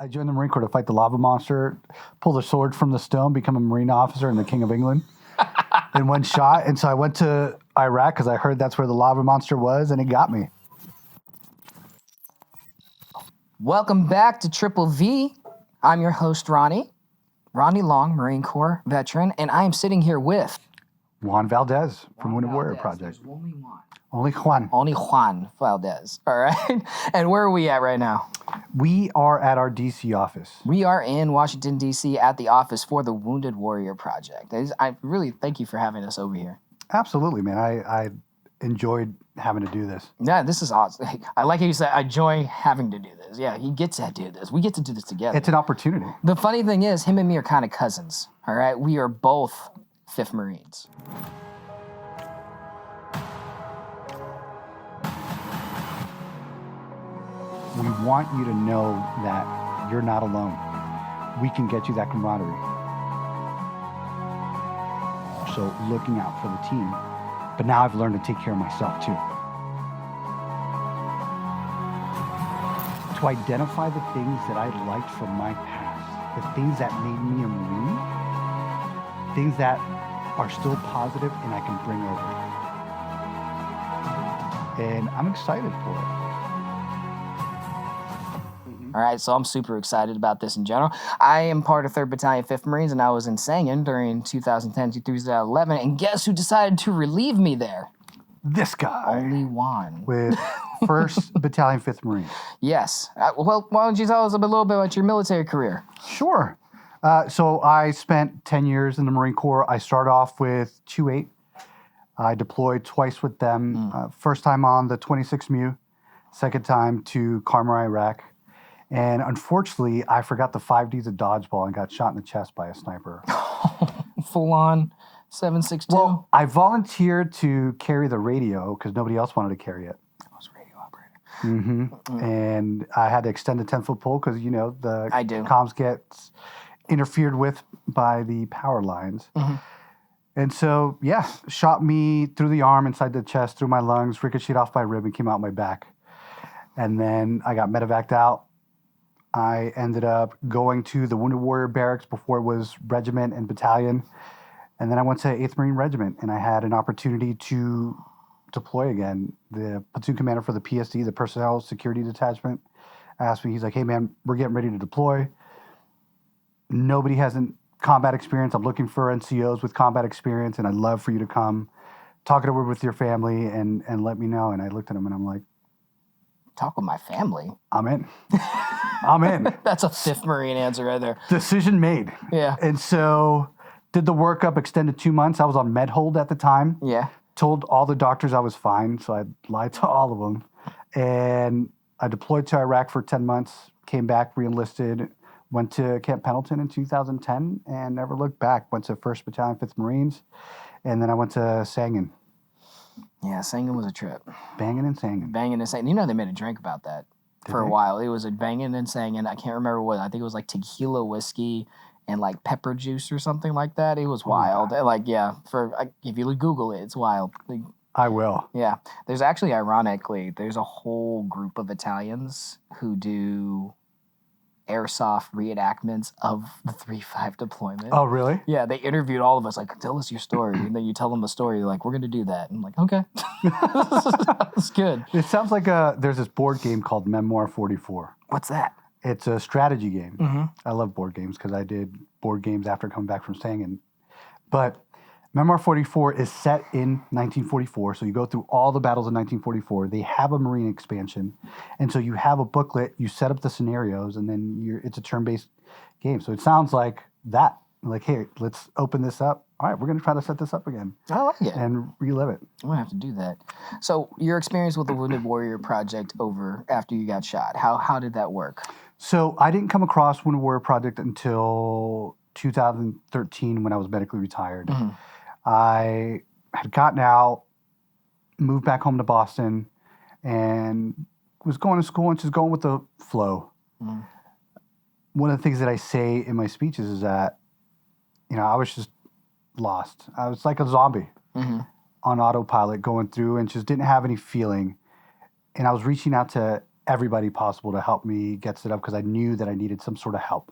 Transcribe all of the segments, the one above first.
I joined the Marine Corps to fight the lava monster, pull the sword from the stone, become a Marine officer and the King of England in one shot. And so I went to Iraq because I heard that's where the lava monster was, and it got me. Welcome back to Triple V. I'm your host, Ronnie Long, Marine Corps veteran, and I am sitting here with Juan Valdez from Wounded Warrior Project. There's only one. Only Juan. Only Juan Valdez. All right. And where are we at right now? We are at our D.C. office. We are in Washington, D.C. at the office for the Wounded Warrior Project. I really thank you for having us over here. Absolutely, man. I enjoyed having to do this. Yeah, this is awesome. I like how you said, I enjoy having to do this. Yeah, he gets to do this. We get to do this together. It's an opportunity. The funny thing is, him and me are kind of cousins. All right. We are both 5th Marines. We want you to know that you're not alone. We can get you that camaraderie. So looking out for the team. But now I've learned to take care of myself too. To identify the things that I liked from my past, the things that made me a Marine, things that are still positive and I can bring over. And I'm excited for it. All right, so I'm super excited about this in general. I am part of 3rd Battalion, 5th Marines, and I was in Sangin during 2010 to 2011. And guess who decided to relieve me there? This guy. Only Juan. With 1st Battalion, 5th Marines. Yes. Well, why don't you tell us a little bit about your military career? Sure. So I spent 10 years in the Marine Corps. I started off with 2-8. I deployed twice with them. First time on the 26 MU, second time to Karmar, Iraq. And unfortunately, I forgot the 5Ds of dodgeball and got shot in the chest by a sniper. Full on 7.62? Well, I volunteered to carry the radio because nobody else wanted to carry it. I was a radio operator. And I had to extend the 10-foot pole because, you know, the comms gets interfered with by the power lines. And so, yeah, shot me through the arm, inside the chest, through my lungs, ricocheted off my rib and came out my back. And then I got medevaced out. I ended up going to the Wounded Warrior Barracks before it was regiment and battalion. And then I went to 8th Marine Regiment, and I had an opportunity to deploy again. The platoon commander for the PSD, the Personnel Security Detachment, asked me, he's like, hey, man, we're getting ready to deploy. Nobody has combat experience. I'm looking for NCOs with combat experience, and I'd love for you to come talk it over with your family and let me know. And I looked at him, and I'm like, talk with my family? I'm in. I'm in. That's a 5th Marine answer right there. Decision made. Yeah. And so did the workup, extended 2 months. I was on med hold at the time. Yeah. Told all the doctors I was fine, so I lied to all of them. And I deployed to Iraq for 10 months, came back, re-enlisted, went to Camp Pendleton in 2010, and never looked back. Went to 1st Battalion, 5th Marines, and then I went to Sangin. Yeah, Sangin was a trip. Banging and Sangin. Banging and Sangin. You know they made a drink about that for a while. It was a banging and Sangin. I can't remember what. I think it was like tequila whiskey and like pepper juice or something like that. It was wild. Like, yeah, if you Google it, it's wild. Like, I will. Yeah. There's actually, ironically, there's a whole group of Italians who do airsoft reenactments of the 3-5 deployment. Oh, really? Yeah, they interviewed all of us, like, tell us your story. And then you tell them a story, you're like, we're going to do that. And I'm like, okay. That's good. It sounds like there's this board game called Memoir 44. What's that? It's a strategy game. I love board games because I did board games after coming back from Sangin. But Memoir 44 is set in 1944, so you go through all the battles in 1944. They have a Marine expansion, and so you have a booklet, you set up the scenarios, and then it's a turn-based game. So it sounds like that. Like, hey, let's open this up. All right, we're going to try to set this up again. I like it. And relive it. I'm going to have to do that. So your experience with the Wounded Warrior Project over after you got shot, how did that work? So I didn't come across Wounded Warrior Project until 2013 when I was medically retired. I had gotten out, moved back home to Boston, and was going to school and just going with the flow. One of the things that I say in my speeches is that, you know, I was just lost. I was like a zombie on autopilot going through and just didn't have any feeling. And I was reaching out to everybody possible to help me get set up because I knew that I needed some sort of help.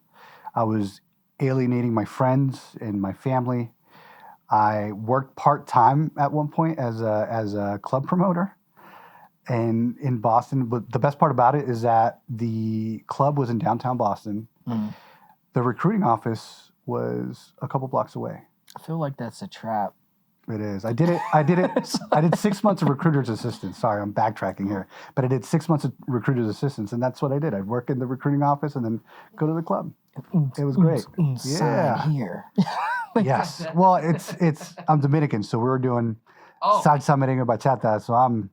I was alienating my friends and my family. I worked part-time at one point as a club promoter and in Boston. But the best part about it is that the club was in downtown Boston. Mm. The recruiting office was a couple blocks away. I feel like that's a trap. It is. I did it. I did 6 months of recruiter's assistance. Sorry, I'm backtracking here. But I did 6 months of recruiter's assistance, and that's what I did. I'd work in the recruiting office and then go to the club. It was great. Yeah. Sign here. Yes. Well, I'm Dominican, so we were doing salsa merengue bachata, so I'm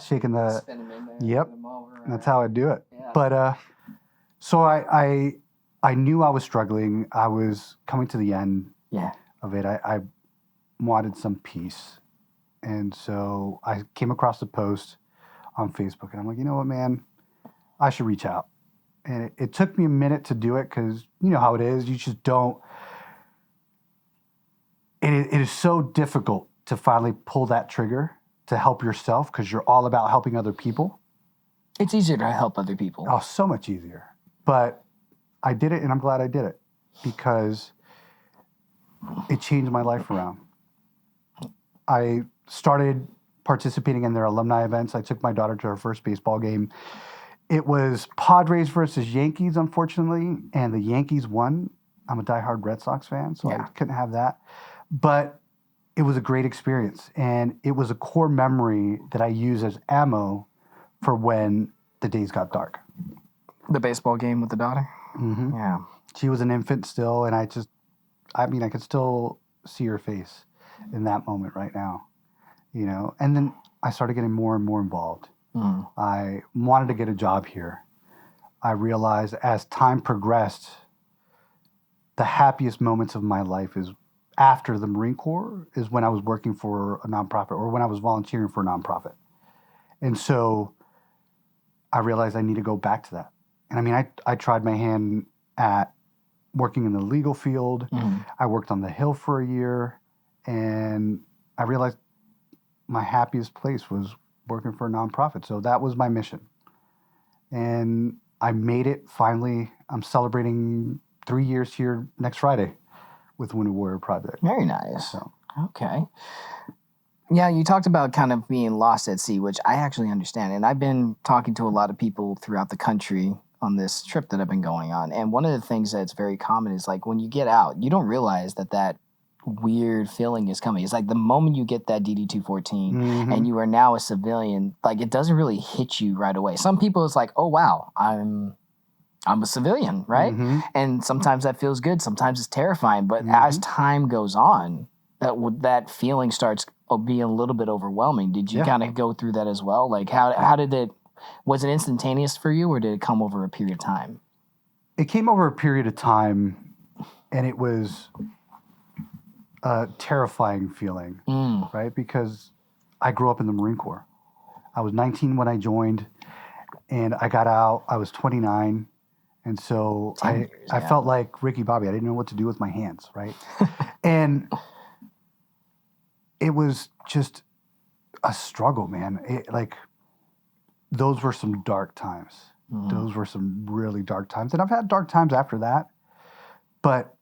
shaking the... Spin them in there. Yep. That's how I do it. Yeah. But, so I knew I was struggling. I was coming to the end of it. I wanted some peace. And so I came across a post on Facebook, and I'm like, you know what, man? I should reach out. And it took me a minute to do it because you know how it is. You just don't. It is so difficult to finally pull that trigger to help yourself because you're all about helping other people. It's easier to help other people. Oh, so much easier. But I did it, and I'm glad I did it because it changed my life around. I started participating in their alumni events. I took my daughter to her first baseball game. It was Padres versus Yankees, unfortunately, and the Yankees won. I'm a diehard Red Sox fan, so I couldn't have that. But it was a great experience, and it was a core memory that I use as ammo for when the days got dark. The baseball game with the daughter? Mm-hmm. Yeah. She was an infant still, and I could still see her face in that moment right now, you know. And then I started getting more and more involved. Mm. I wanted to get a job here. I realized as time progressed, the happiest moments of my life is after the Marine Corps is when I was working for a nonprofit or when I was volunteering for a nonprofit. And so I realized I need to go back to that. And I mean, I tried my hand at working in the legal field. Mm. I worked on the Hill for a year, and I realized my happiest place was working for a nonprofit. So that was my mission. And I made it finally. I'm celebrating 3 years here next Friday with Wounded Warrior Project. Very nice. So. Okay. Yeah, you talked about kind of being lost at sea, which I actually understand. And I've been talking to a lot of people throughout the country on this trip that I've been going on. And one of the things that's very common is like when you get out, you don't realize that weird feeling is coming. It's like the moment you get that DD-214 mm-hmm. and you are now a civilian, like it doesn't really hit you right away. Some people it's like, oh wow, I'm a civilian, right? Mm-hmm. And sometimes that feels good, sometimes it's terrifying. But mm-hmm. as time goes on, that feeling starts being a little bit overwhelming. Did you kind of go through that as well? Like how did it? Was it instantaneous for you, or did it come over a period of time? It came over a period of time, and it was a terrifying feeling, right? Because I grew up in the Marine Corps. I was 19 when I joined, and I got out. I was 29, and so I felt like Ricky Bobby. I didn't know what to do with my hands, right? And it was just a struggle, man. Those were some dark times. Mm. Those were some really dark times. And I've had dark times after that. But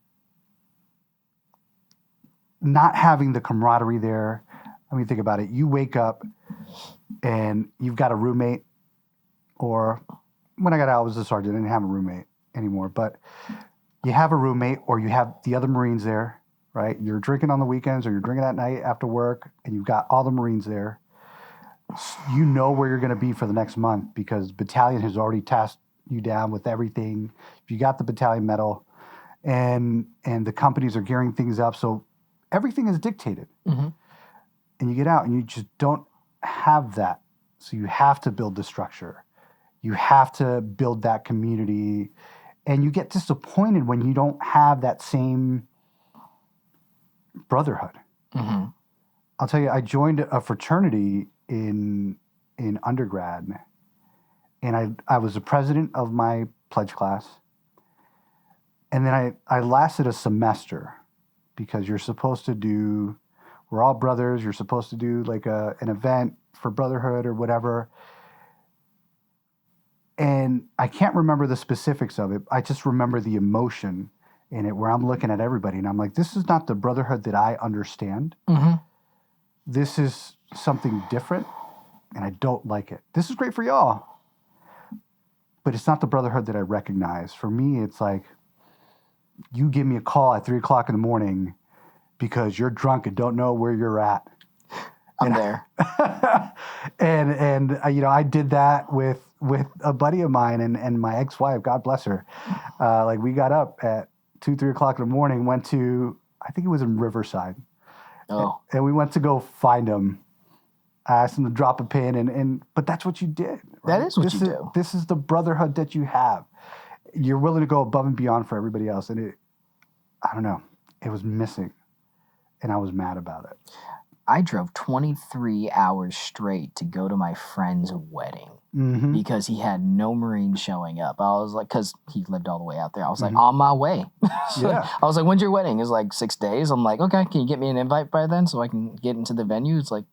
not having the camaraderie there, I mean, think about it. You wake up and you've got a roommate, or when I got out, I was a sergeant. I didn't have a roommate anymore. But you have a roommate, or you have the other Marines there, right? You're drinking on the weekends, or you're drinking at night after work, and you've got all the Marines there. You know where you're going to be for the next month because battalion has already tasked you down with everything. You got the battalion medal, and the companies are gearing things up, so everything is dictated. Mm-hmm. And you get out, and you just don't have that. So you have to build the structure. You have to build that community, and you get disappointed when you don't have that same brotherhood. Mm-hmm. I'll tell you, I joined a fraternity in undergrad, and I was the president of my pledge class, and then I lasted a semester because you're supposed to do, we're all brothers, you're supposed to do like an event for brotherhood or whatever. And I can't remember the specifics of it. I just remember the emotion in it where I'm looking at everybody and I'm like, this is not the brotherhood that I understand. Mm-hmm. This is something different and I don't like it. This is great for y'all, but it's not the brotherhood that I recognize. For me, it's like, you give me a call at 3 o'clock in the morning because you're drunk and don't know where you're at. I'm there. and you know, I did that with a buddy of mine and my ex-wife, God bless her. Like we got up at 2, 3 o'clock in the morning, went to, I think it was in Riverside. Oh. And we went to go find him. I asked him to drop a pin but that's what you did. Right? That is what you do. This is the brotherhood that you have. You're willing to go above and beyond for everybody else. And I don't know, it was missing. And I was mad about it. I drove 23 hours straight to go to my friend's wedding because he had no Marines showing up. I was like, because he lived all the way out there. I was like, on my way. Yeah. I was like, when's your wedding? It's like 6 days. I'm like, okay, can you get me an invite by then so I can get into the venue? It's like,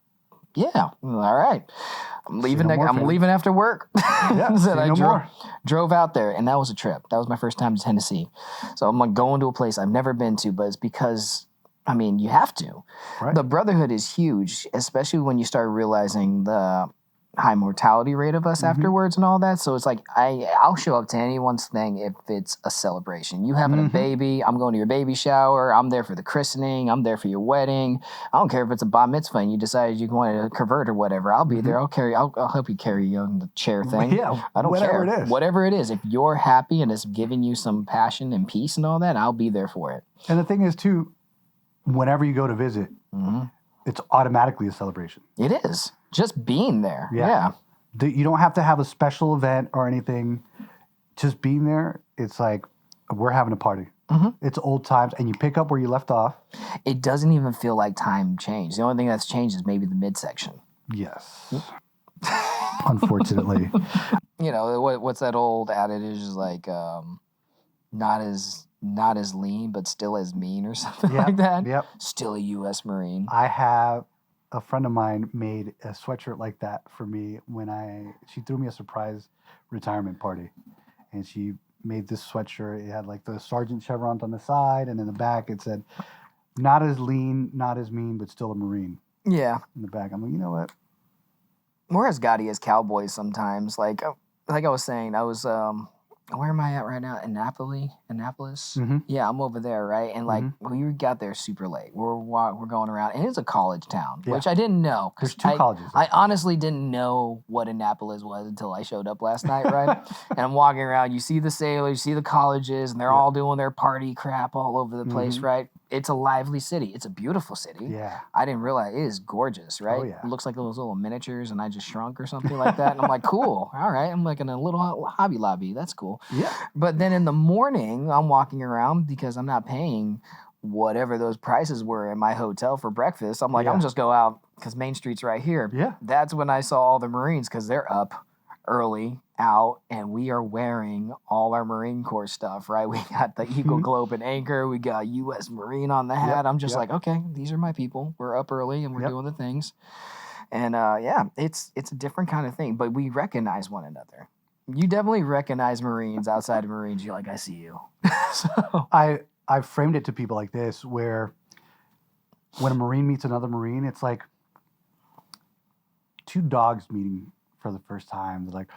yeah, all right. I'm leaving. I'm leaving after work. Yeah, so I drove out there, and that was a trip. That was my first time to Tennessee. So I'm like going to a place I've never been to, but it's because, I mean, you have to. Right. The brotherhood is huge, especially when you start realizing the high mortality rate of us afterwards and all that. So it's like, I'll show up to anyone's thing if it's a celebration. You having a baby, I'm going to your baby shower, I'm there for the christening, I'm there for your wedding. I don't care if it's a bat mitzvah and you decided you want to convert or whatever. I'll be there. I'll help you carry you on the chair thing. Yeah, I don't care. It is. Whatever it is. If you're happy and it's giving you some passion and peace and all that, I'll be there for it. And the thing is, too, whenever you go to visit, it's automatically a celebration. It is. Just being there. Yeah. You don't have to have a special event or anything. Just being there, it's like, we're having a party. It's old times, and you pick up where you left off. It doesn't even feel like time changed. The only thing that's changed is maybe the midsection. Yes. Unfortunately. You know, what's that old adage is like, not as lean, but still as mean or something like that. Yep. Still a U.S. Marine. I have a friend of mine made a sweatshirt like that for me she threw me a surprise retirement party. And she made this sweatshirt. It had like the sergeant chevrons on the side, and in the back it said, not as lean, not as mean, but still a Marine. Yeah. In the back. I'm like, you know what? We're as gaudy as cowboys sometimes. Like I was saying, I was where am I at right now? Annapolis? Yeah, I'm over there, right? And like we got there super late. We're going around, and it's a college town, which I didn't know. There's 2 colleges. I honestly didn't know what Annapolis was until I showed up last night, right? And I'm walking around. You see the sailors, you see the colleges, and they're all doing their party crap all over the place, right? It's a lively city. It's a beautiful city. Yeah. I didn't realize it is gorgeous, right? Oh, yeah. It looks like those little miniatures, and I just shrunk or something like that. And I'm like, cool. All right. I'm like in a little Hobby Lobby. That's cool. Yeah. But then in the morning, I'm walking around because I'm not paying whatever those prices were in my hotel for breakfast. I'm like, I'm just go out because Main Street's right here. Yeah. That's when I saw all the Marines because they're up early out, and we are wearing all our Marine Corps stuff, right? We got the Eagle Globe and Anchor. We got U.S. Marine on the hat. I'm just like, okay, these are my people. We're up early, and we're doing the things. And, it's a different kind of thing, but we recognize one another. You definitely recognize Marines outside of Marines. You're like, I see you. So I've framed it to people like this, where when a Marine meets another Marine, it's like 2 dogs meeting for the first time. They're like,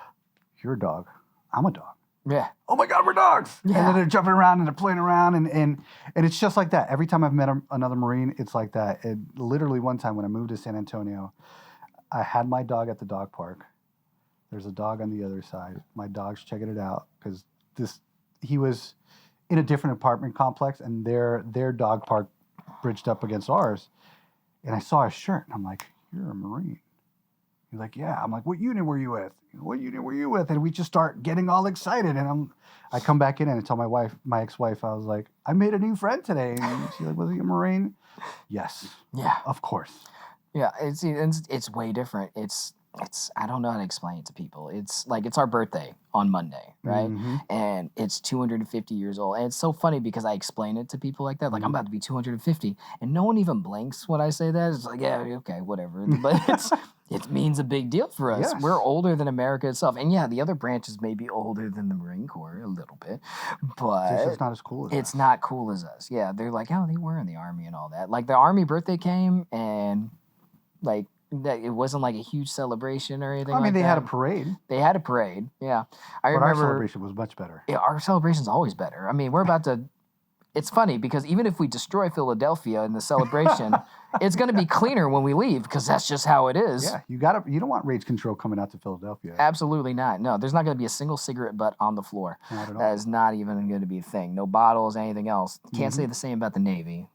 you're a dog. I'm a dog. Yeah. Oh my God, we're dogs. Yeah. And then they're jumping around and they're playing around. And it's just like that. Every time I've met another Marine, it's like that. Literally one time when I moved to San Antonio, I had my dog at the dog park. There's a dog on the other side. My dog's checking it out because he was in a different apartment complex, and their dog park bridged up against ours. And I saw his shirt, and I'm like, you're a Marine. He's like, yeah. I'm like, what unit were you with? What unit were you with? And we just start getting all excited. And I come back in and I tell my ex-wife, I was like, I made a new friend today. And she's like, was he a Marine? Yes. Yeah. Of course. Yeah. It's way different. I don't know how to explain it to people. It's like, it's our birthday on Monday, right? Mm-hmm. And it's 250 years old. And it's so funny because I explain it to people like that. Like, I'm about to be 250. And no one even blinks when I say that. It's like, yeah, okay, whatever. But it means a big deal for us. Yes. We're older than America itself. And yeah, the other branches may be older than the Marine Corps a little bit. But it's just not as cool as us. It's not cool as us. Yeah, they're like, oh, they were in the Army and all that. Like, the Army birthday came and, like, that it wasn't like a huge celebration or anything. I mean, they had a parade. They had a parade, yeah. But remember, our celebration was much better. Yeah, our celebration's always better. I mean, we're about to. It's funny because even if we destroy Philadelphia in the celebration, it's going to be cleaner when we leave because that's just how it is. Yeah, you don't want rage control coming out to Philadelphia. Absolutely not. No, there's not going to be a single cigarette butt on the floor. Not at all. That is not even going to be a thing. No bottles, anything else. Can't say the same about the Navy.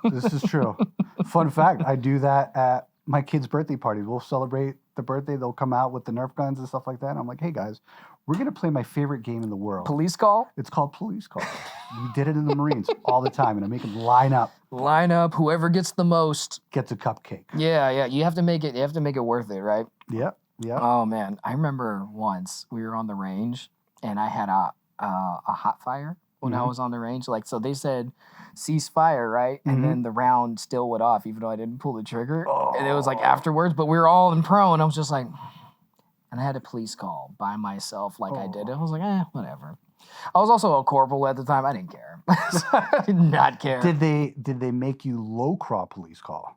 This is true. Fun fact: I do that at my kids' birthday parties. We'll celebrate the birthday. They'll come out with the Nerf guns and stuff like that. And I'm like, hey guys, we're going to play my favorite game in the world. Police call? It's called Police Call. We did it in the Marines all the time. And I make them line up. Line up. Whoever gets the most gets a cupcake. Yeah. You have to make it worth it, right? Yep. Oh man. I remember once we were on the range and I had a hot fire when I was on the range. Like, so they said, cease fire, right? And then the round still went off, even though I didn't pull the trigger. Oh. And it was like afterwards, but we were all in pro, and I was just like, and I had a police call by myself like I did. I was like, whatever. I was also a corporal at the time. I didn't care. I did not care. Did they make you low crawl police call?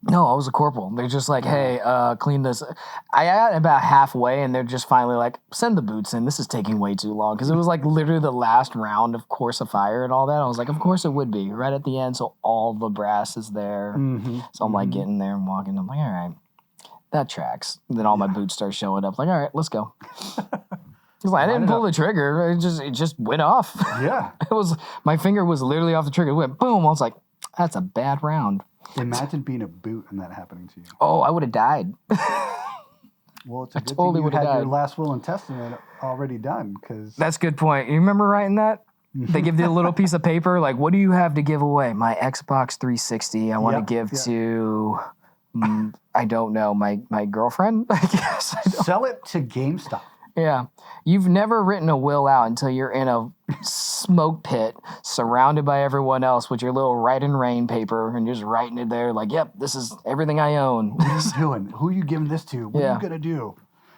No, I was a corporal. They're just like, hey, clean this. I got about halfway, and they're just finally like, send the boots in. This is taking way too long. Because it was like literally the last round of course of fire and all that. I was like, of course it would be. Right at the end, so all the brass is there. Mm-hmm. So I'm like getting there and walking. I'm like, all right, that tracks. And then all my boots start showing up. Like, all right, let's go. He's like, I didn't pull the trigger. It just went off. Yeah. My finger was literally off the trigger. It went boom. I was like, that's a bad round. Imagine being a boot and that happening to you. Oh, I would have died. Well, it's a good thing you had your last will and testament already done. That's a good point. You remember writing that? They give you a little piece of paper, like, what do you have to give away? My Xbox 360 I want to give to, I don't know, my girlfriend, I guess. Sell it to GameStop. Yeah. You've never written a will out until you're in a smoke pit surrounded by everyone else with your little write and rain paper and just writing it there like, yep, this is everything I own. What are you doing? Who are you giving this to? What are you going to do?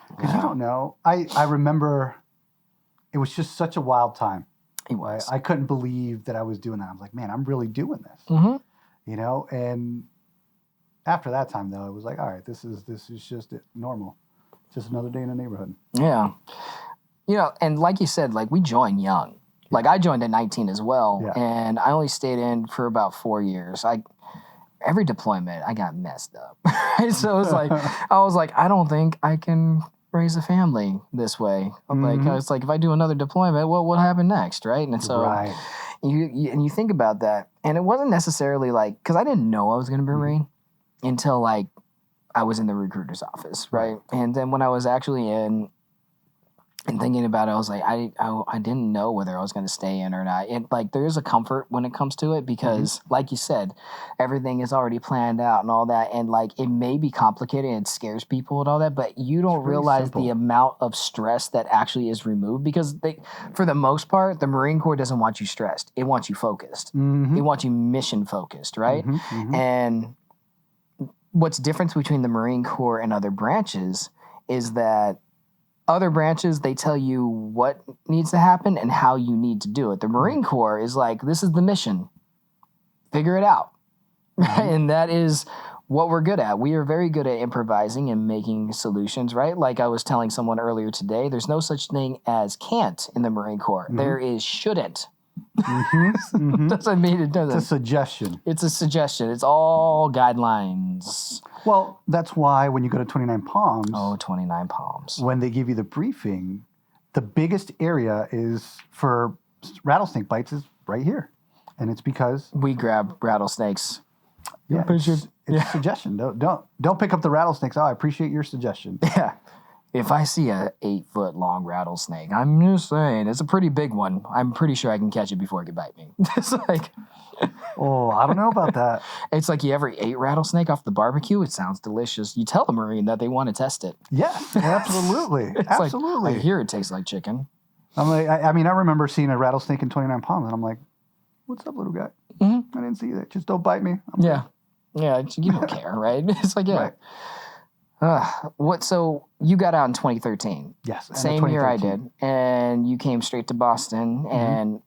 Because you don't know. I remember it was just such a wild time. It was. I couldn't believe that I was doing that. I was like, man, I'm really doing this. Mm-hmm. You know? And after that time, though, it was like, all right, this is just normal. Just another day in the neighborhood. Yeah. You know, and like you said, like we joined young. Yeah. Like I joined at 19 as well. Yeah. And I only stayed in for about 4 years. Every deployment, I got messed up. So it was like, I don't think I can raise a family this way. Like, it's like, if I do another deployment, what will happen next, right? And so you think about that. And it wasn't necessarily like, because I didn't know I was going to be a Marine until like, I was in the recruiter's office, right? And then when I was actually in and thinking about it, I was like, I didn't know whether I was going to stay in or not. And like, there is a comfort when it comes to it because, like you said, everything is already planned out and all that. And like, it may be complicated and it scares people and all that, but you don't realize the amount of stress that actually is removed because for the most part, the Marine Corps doesn't want you stressed. It wants you focused. It wants you mission focused, right? And what's different between the Marine Corps and other branches is that other branches, they tell you what needs to happen and how you need to do it. The Marine Corps is like, this is the mission. Figure it out. And that is what we're good at. We are very good at improvising and making solutions, right? Like I was telling someone earlier today, there's no such thing as can't in the Marine Corps. There is shouldn't. Doesn't mean it doesn't. It's a suggestion. It's a suggestion. It's all guidelines. Well, that's why when you go to 29 Palms. Oh, 29 Palms. When they give you the briefing, the biggest area is for rattlesnake bites is right here. And it's because we grab rattlesnakes. Yeah, it's a suggestion. Don't pick up the rattlesnakes. Oh, I appreciate your suggestion. Yeah. If I see a 8-foot long rattlesnake, I'm just saying, it's a pretty big one. I'm pretty sure I can catch it before it can bite me. It's like... Oh, I don't know about that. It's like you ever ate rattlesnake off the barbecue? It sounds delicious. You tell the Marine that they want to test it. Yes, absolutely. Absolutely. Like, I hear it tastes like chicken. I'm like, I mean, I remember seeing a rattlesnake in 29 Palms, and I'm like, what's up, little guy? Mm-hmm. I didn't see that. Just don't bite me. Yeah, you don't care, right? It's like, yeah. Right. So you got out in 2013. Yes. Same year I did. And you came straight to Boston. Mm-hmm. And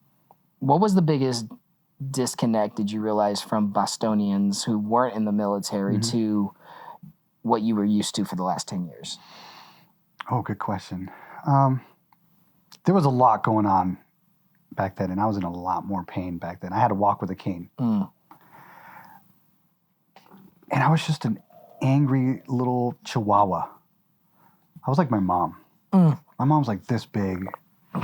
what was the biggest disconnect did you realize from Bostonians who weren't in the military mm-hmm. to what you were used to for the last 10 years? Oh, good question. There was a lot going on back then, and I was in a lot more pain back then. I had to walk with a cane. And I was just an angry little chihuahua. I was like my mom. My mom's like this big.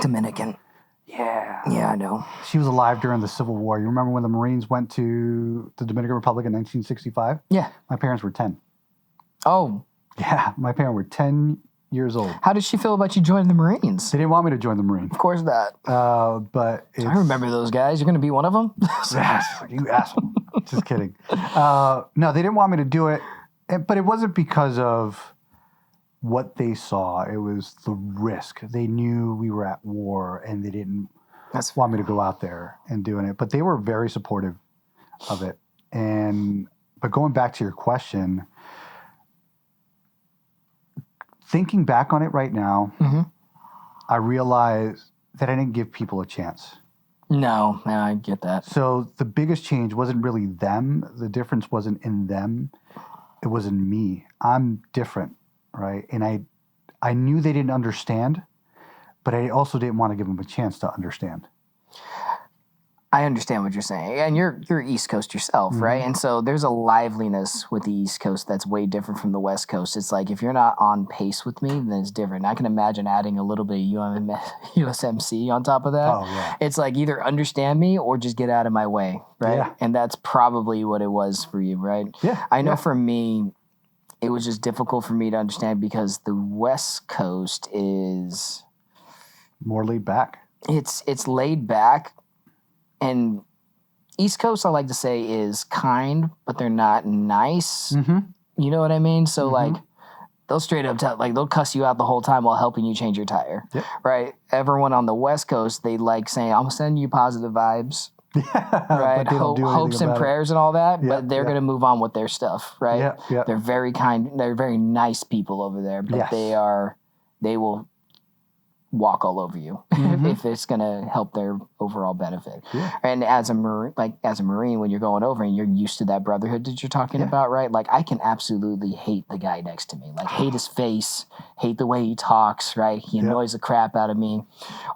Dominican. Yeah. Yeah, I know. She was alive during the Civil War. You remember when the Marines went to the Dominican Republic in 1965? Yeah. My parents were 10. Oh. Yeah, my parents were 10 years old. How did she feel about you joining the Marines? They didn't want me to join the Marines. Of course not. But I remember those guys. You're going to be one of them? Yes, you asshole. Just kidding. No, they didn't want me to do it. But it wasn't because of what they saw. It was the risk. They knew we were at war, and they didn't want me to go out there and doing it. But they were very supportive of it. But going back to your question, thinking back on it right now, mm-hmm. I realize that I didn't give people a chance. No, I get that. So the biggest change wasn't really them. The difference wasn't in them. It was in me. I'm different, right? And I knew they didn't understand, but I also didn't want to give them a chance to understand. I understand what you're saying. And you're East Coast yourself, mm-hmm. right? And so there's a liveliness with the East Coast that's way different from the West Coast. It's like if you're not on pace with me, then it's different. I can imagine adding a little bit of USMC on top of that. Oh, yeah. It's like either understand me or just get out of my way, right? Yeah. And that's probably what it was for you, right? Yeah. I know for me, it was just difficult for me to understand because the West Coast is... more laid back. It's laid back. And East Coast, I like to say, is kind, but they're not nice. Mm-hmm. You know what I mean? So, mm-hmm. like, they'll straight up they'll cuss you out the whole time while helping you change your tire. Yep. Right? Everyone on the West Coast, they like saying, I'm sending you positive vibes. Right? Hopes and prayers and all that, yep, but they're going to move on with their stuff, right? Yep, yep. They're very kind. They're very nice people over there, but they will walk all over you mm-hmm. if it's going to help their overall benefit. Yeah. And as a Marine, when you're going over and you're used to that brotherhood that you're talking about, right? Like I can absolutely hate the guy next to me, like hate his face, hate the way he talks, right? He annoys the crap out of me,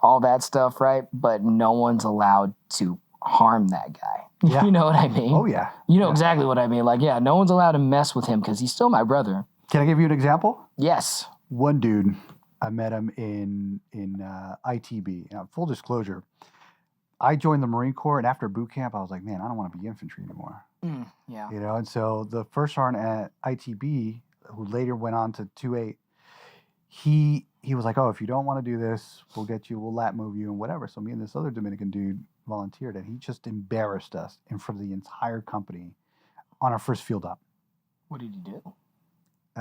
all that stuff, right? But no one's allowed to harm that guy. Yeah. You know what I mean? Oh yeah. You know exactly what I mean. Like, yeah, no one's allowed to mess with him because he's still my brother. Can I give you an example? Yes. One dude, I met him in ITB. Now, full disclosure, I joined the Marine Corps, and after boot camp, I was like, man, I don't want to be infantry anymore. Yeah. You know, and so the first sergeant at ITB, who later went on to 2-8, he was like, oh, if you don't want to do this, we'll lat move you and whatever. So me and this other Dominican dude volunteered, and he just embarrassed us in front of the entire company on our first field op. What did he do?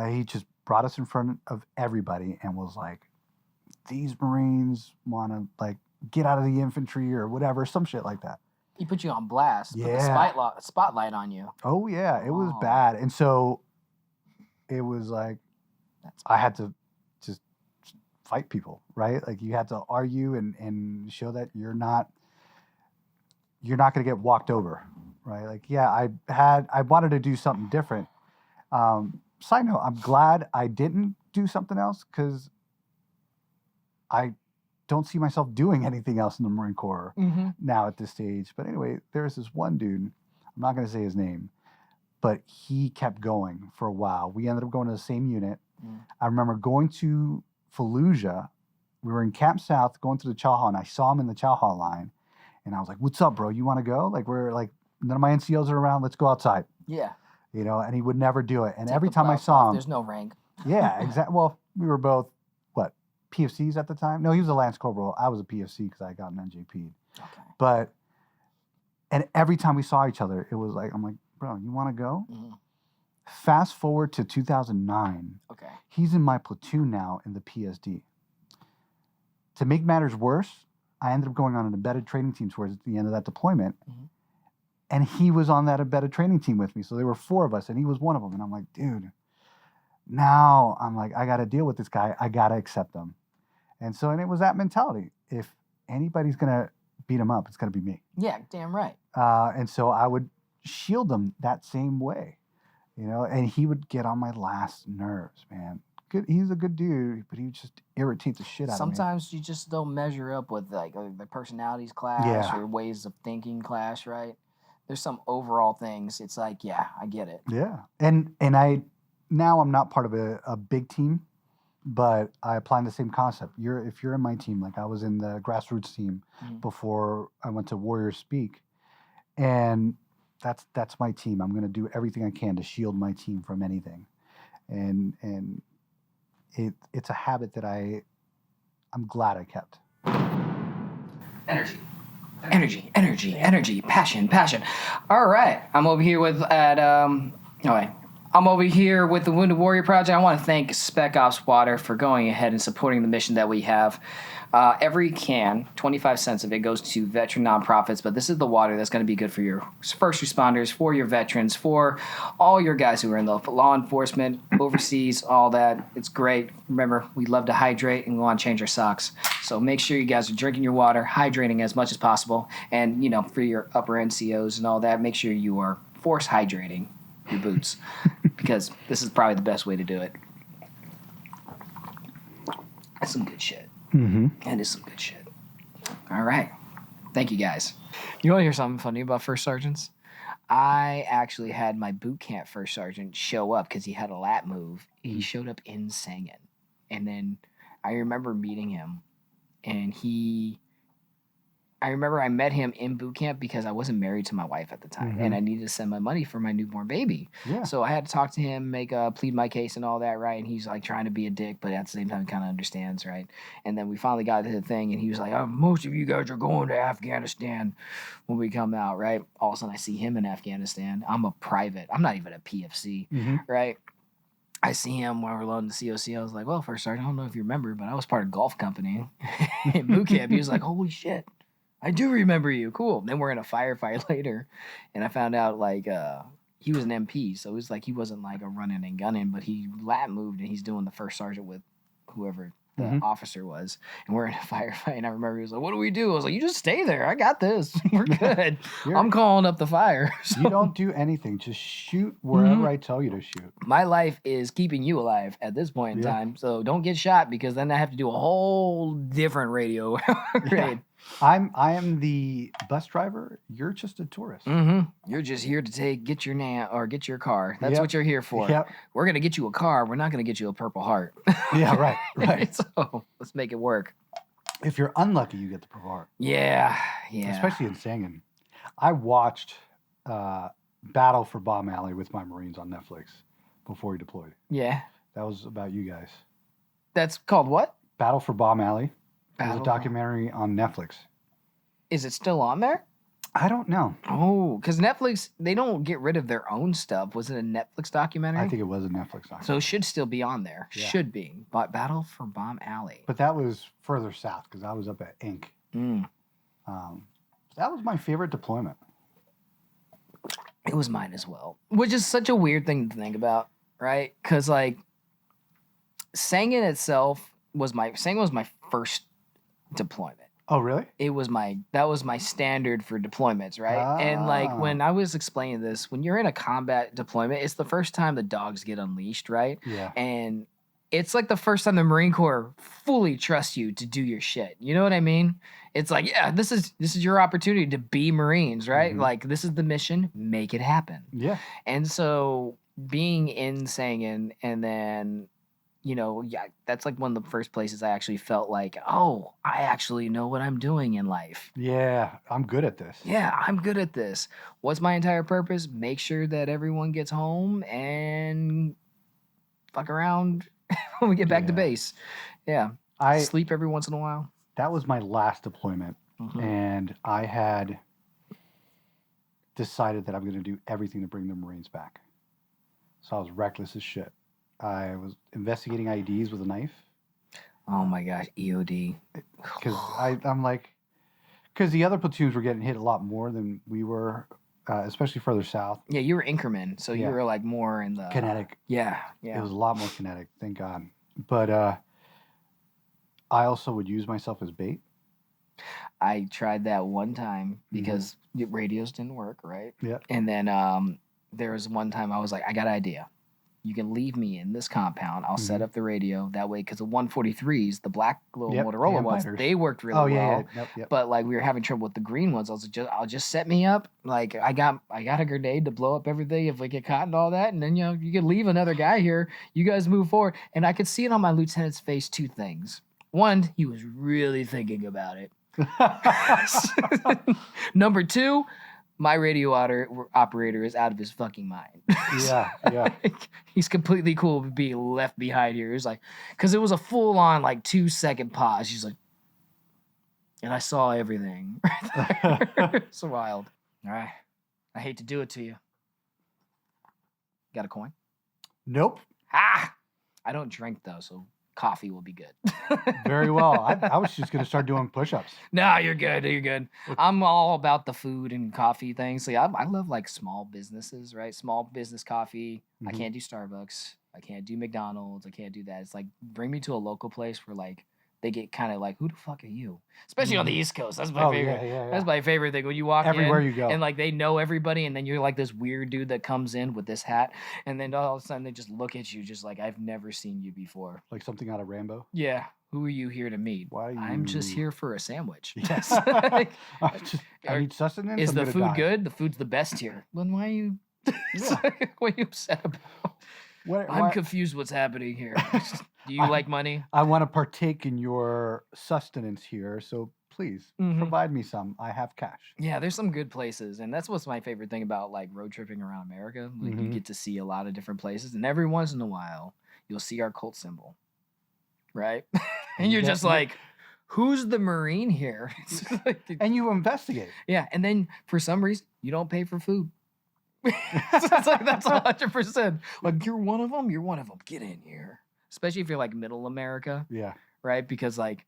He just brought us in front of everybody and was like, these Marines want to like get out of the infantry or whatever, some shit like that. He put you on blast. Put the spotlight on you. Oh yeah, it was bad. And so it was like I had to just fight people, right? Like you had to argue and show that you're not going to get walked over, right? Like, yeah, I wanted to do something different. Side note, I'm glad I didn't do something else because I don't see myself doing anything else in the Marine Corps now at this stage. But anyway, there's this one dude, I'm not going to say his name, but he kept going for a while. We ended up going to the same unit. I remember going to Fallujah. We were in Camp South going to the chow hall, and I saw him in the chow hall line. And I was like, what's up, bro? You want to go? Like, we're like, none of my NCOs are around. Let's go outside. Yeah. You know, and he would never do it. And every time I saw him... There's no rank. Yeah, exactly. Well, we were both PFCs at the time. No, he was a Lance Corporal. I was a PFC because I had gotten NJP'd. Okay. And every time we saw each other, it was like, I'm like, bro, you want to go? Mm-hmm. Fast forward to 2009. Okay. He's in my platoon now in the PSD. To make matters worse, I ended up going on an embedded training team towards the end of that deployment. Mm-hmm. And he was on that embedded training team with me. So there were 4 of us, and he was one of them. And I'm like, dude, now I'm like, I got to deal with this guy. I got to accept him. And it was that mentality. If anybody's going to beat him up, it's going to be me. Yeah, damn right. And so I would shield him that same way, and he would get on my last nerves, man. Good, he's a good dude, but he would just irritate the shit out of me. Sometimes you just don't measure up with like the personalities clash or ways of thinking clash, right? There's some overall things. It's like, yeah, I get it. Yeah, and now I'm not part of a big team, but I apply the same concept. If you're in my team, like I was in the grassroots team before I went to Warriors Speak, and that's my team. I'm going to do everything I can to shield my team from anything, and it's a habit that I'm glad I kept. Energy, passion. All right, I'm over here with I'm over here with the Wounded Warrior Project. I want to thank Spec Ops Water for going ahead and supporting the mission that we have. Every can, 25 cents of it, goes to veteran nonprofits, but this is the water that's going to be good for your first responders, for your veterans, for all your guys who are in the law enforcement, overseas, all that. It's great. Remember, we love to hydrate and we want to change our socks. So make sure you guys are drinking your water, hydrating as much as possible, and, for your upper NCOs and all that, make sure you are force hydrating your boots because this is probably the best way to do it. That's some good shit. Mm-hmm. That is some good shit. All right. Thank you, guys. You want to hear something funny about first sergeants? I actually had my boot camp first sergeant show up because he had a lat move. He showed up in Sangin. And then I remember meeting him, and I remember I met him in boot camp because I wasn't married to my wife at the time, and I needed to send my money for my newborn baby. Yeah. So I had to talk to him, plead my case and all that, right? And he's like trying to be a dick, but at the same time kind of understands, right? And then we finally got to the thing, and he was like, most of you guys are going to Afghanistan when we come out, right? All of a sudden I see him in Afghanistan. I'm a private. I'm not even a PFC, right? I see him while we're loading the COC. I was like, well, first sergeant, I don't know if you remember, but I was part of golf company in boot camp. He was like, holy shit. I do remember you. Cool. Then we're in a firefight later, and I found out he was an MP, so it was like he wasn't like a running and gunning, but he lat moved and he's doing the first sergeant with whoever the officer was, and we're in a firefight. And I remember he was like, "What do we do?" I was like, "You just stay there. I got this. We're good. I'm calling up the fire." So, you don't do anything. Just shoot wherever I tell you to shoot. My life is keeping you alive at this point in time, so don't get shot because then I have to do a whole different radio raid. I am the bus driver. You're just a tourist. You're just here to get your car. That's what you're here for. Yep. We're gonna get you a car. We're not gonna get you a Purple Heart. Yeah, right. So let's make it work. If you're unlucky, you get the Purple Heart. Yeah. Especially in Sangin. I watched Battle for Bomb Alley with my Marines on Netflix before he deployed. Yeah. That was about you guys. That's called what? Battle for Bomb Alley. There's a documentary on Netflix. Is it still on there? I don't know. Oh, because Netflix, they don't get rid of their own stuff. Was it a Netflix documentary? I think it was a Netflix documentary. So it should still be on there. Yeah. Should be. But Battle for Bomb Alley. But that was further south because I was up at Inc. That was my favorite deployment. It was mine as well. Which is such a weird thing to think about, right? Because Sangin itself was my first deployment. Oh, really? That was my standard for deployments, right? And when I was explaining this, when you're in a combat deployment, it's the first time the dogs get unleashed, right? Yeah. And it's like the first time the Marine Corps fully trusts you to do your shit. You know what I mean? It's like, yeah, this is your opportunity to be Marines, right? Like, this is the mission, make it happen. Yeah. And so being in Sangin and then that's like one of the first places I actually felt like, oh, I actually know what I'm doing in life. Yeah, I'm good at this. Yeah, I'm good at this. What's my entire purpose? Make sure that everyone gets home and fuck around when we get back to base. Yeah. sleep every once in a while. That was my last deployment, and I had decided that I'm going to do everything to bring the Marines back. So I was reckless as shit. I was investigating IEDs with a knife. Oh my gosh, EOD. Because I'm like, because the other platoons were getting hit a lot more than we were, especially further south. Yeah, you were Inkerman, so you were like more in the kinetic. Yeah. It was a lot more kinetic, thank God. But I also would use myself as bait. I tried that one time because radios didn't work, right? Yeah. And then there was one time I was like, I got an idea. You can leave me in this compound. I'll set up the radio that way because the 143s, the black little Motorola ones, they worked really well. Yep. But like we were having trouble with the green ones. I was like, I'll just set me up. Like I got a grenade to blow up everything if we get caught and all that. And then you can leave another guy here. You guys move forward. And I could see it on my lieutenant's face. Two things. One, he was really thinking about it. Number two, my radio operator is out of his fucking mind. Yeah. He's completely cool with being left behind here. He's like, because it was a full on like 2-second pause. He's like, and I saw everything. It's wild. All right. I hate to do it to you. Got a coin? Nope. I don't drink though, so coffee will be good. Very well. I was just going to start doing push-ups. No, you're good. You're good. I'm all about the food and coffee things. So I love like small businesses, right? Small business coffee. I can't do Starbucks. I can't do McDonald's. I can't do that. It's like bring me to a local place where like they get kind of like, who the fuck are you? Especially on the East Coast. That's my favorite. Yeah. That's my favorite thing. When you walk everywhere in you go. and like they know everybody and then you're like this weird dude that comes in with this hat and then all of a sudden they just look at you just like, I've never seen you before. Like something out of Rambo? Yeah. Who are you here to meet? I'm just here for a sandwich. Yes. I need sustenance. Is the food good? The food's the best here. Then why are you what are you upset about? I'm confused what's happening here. Do you like money? I want to partake in your sustenance here, so please provide me some. I have cash. Yeah, there's some good places, and that's what's my favorite thing about like road tripping around America. Like you get to see a lot of different places, and every once in a while you'll see our cult symbol, right? And you're just like, who's the Marine here? And you investigate. Yeah, and then for some reason you don't pay for food. It's like that's 100%. Like you're one of them. You're one of them. Get in here. Especially if you're like middle America. Yeah. Right? Because like,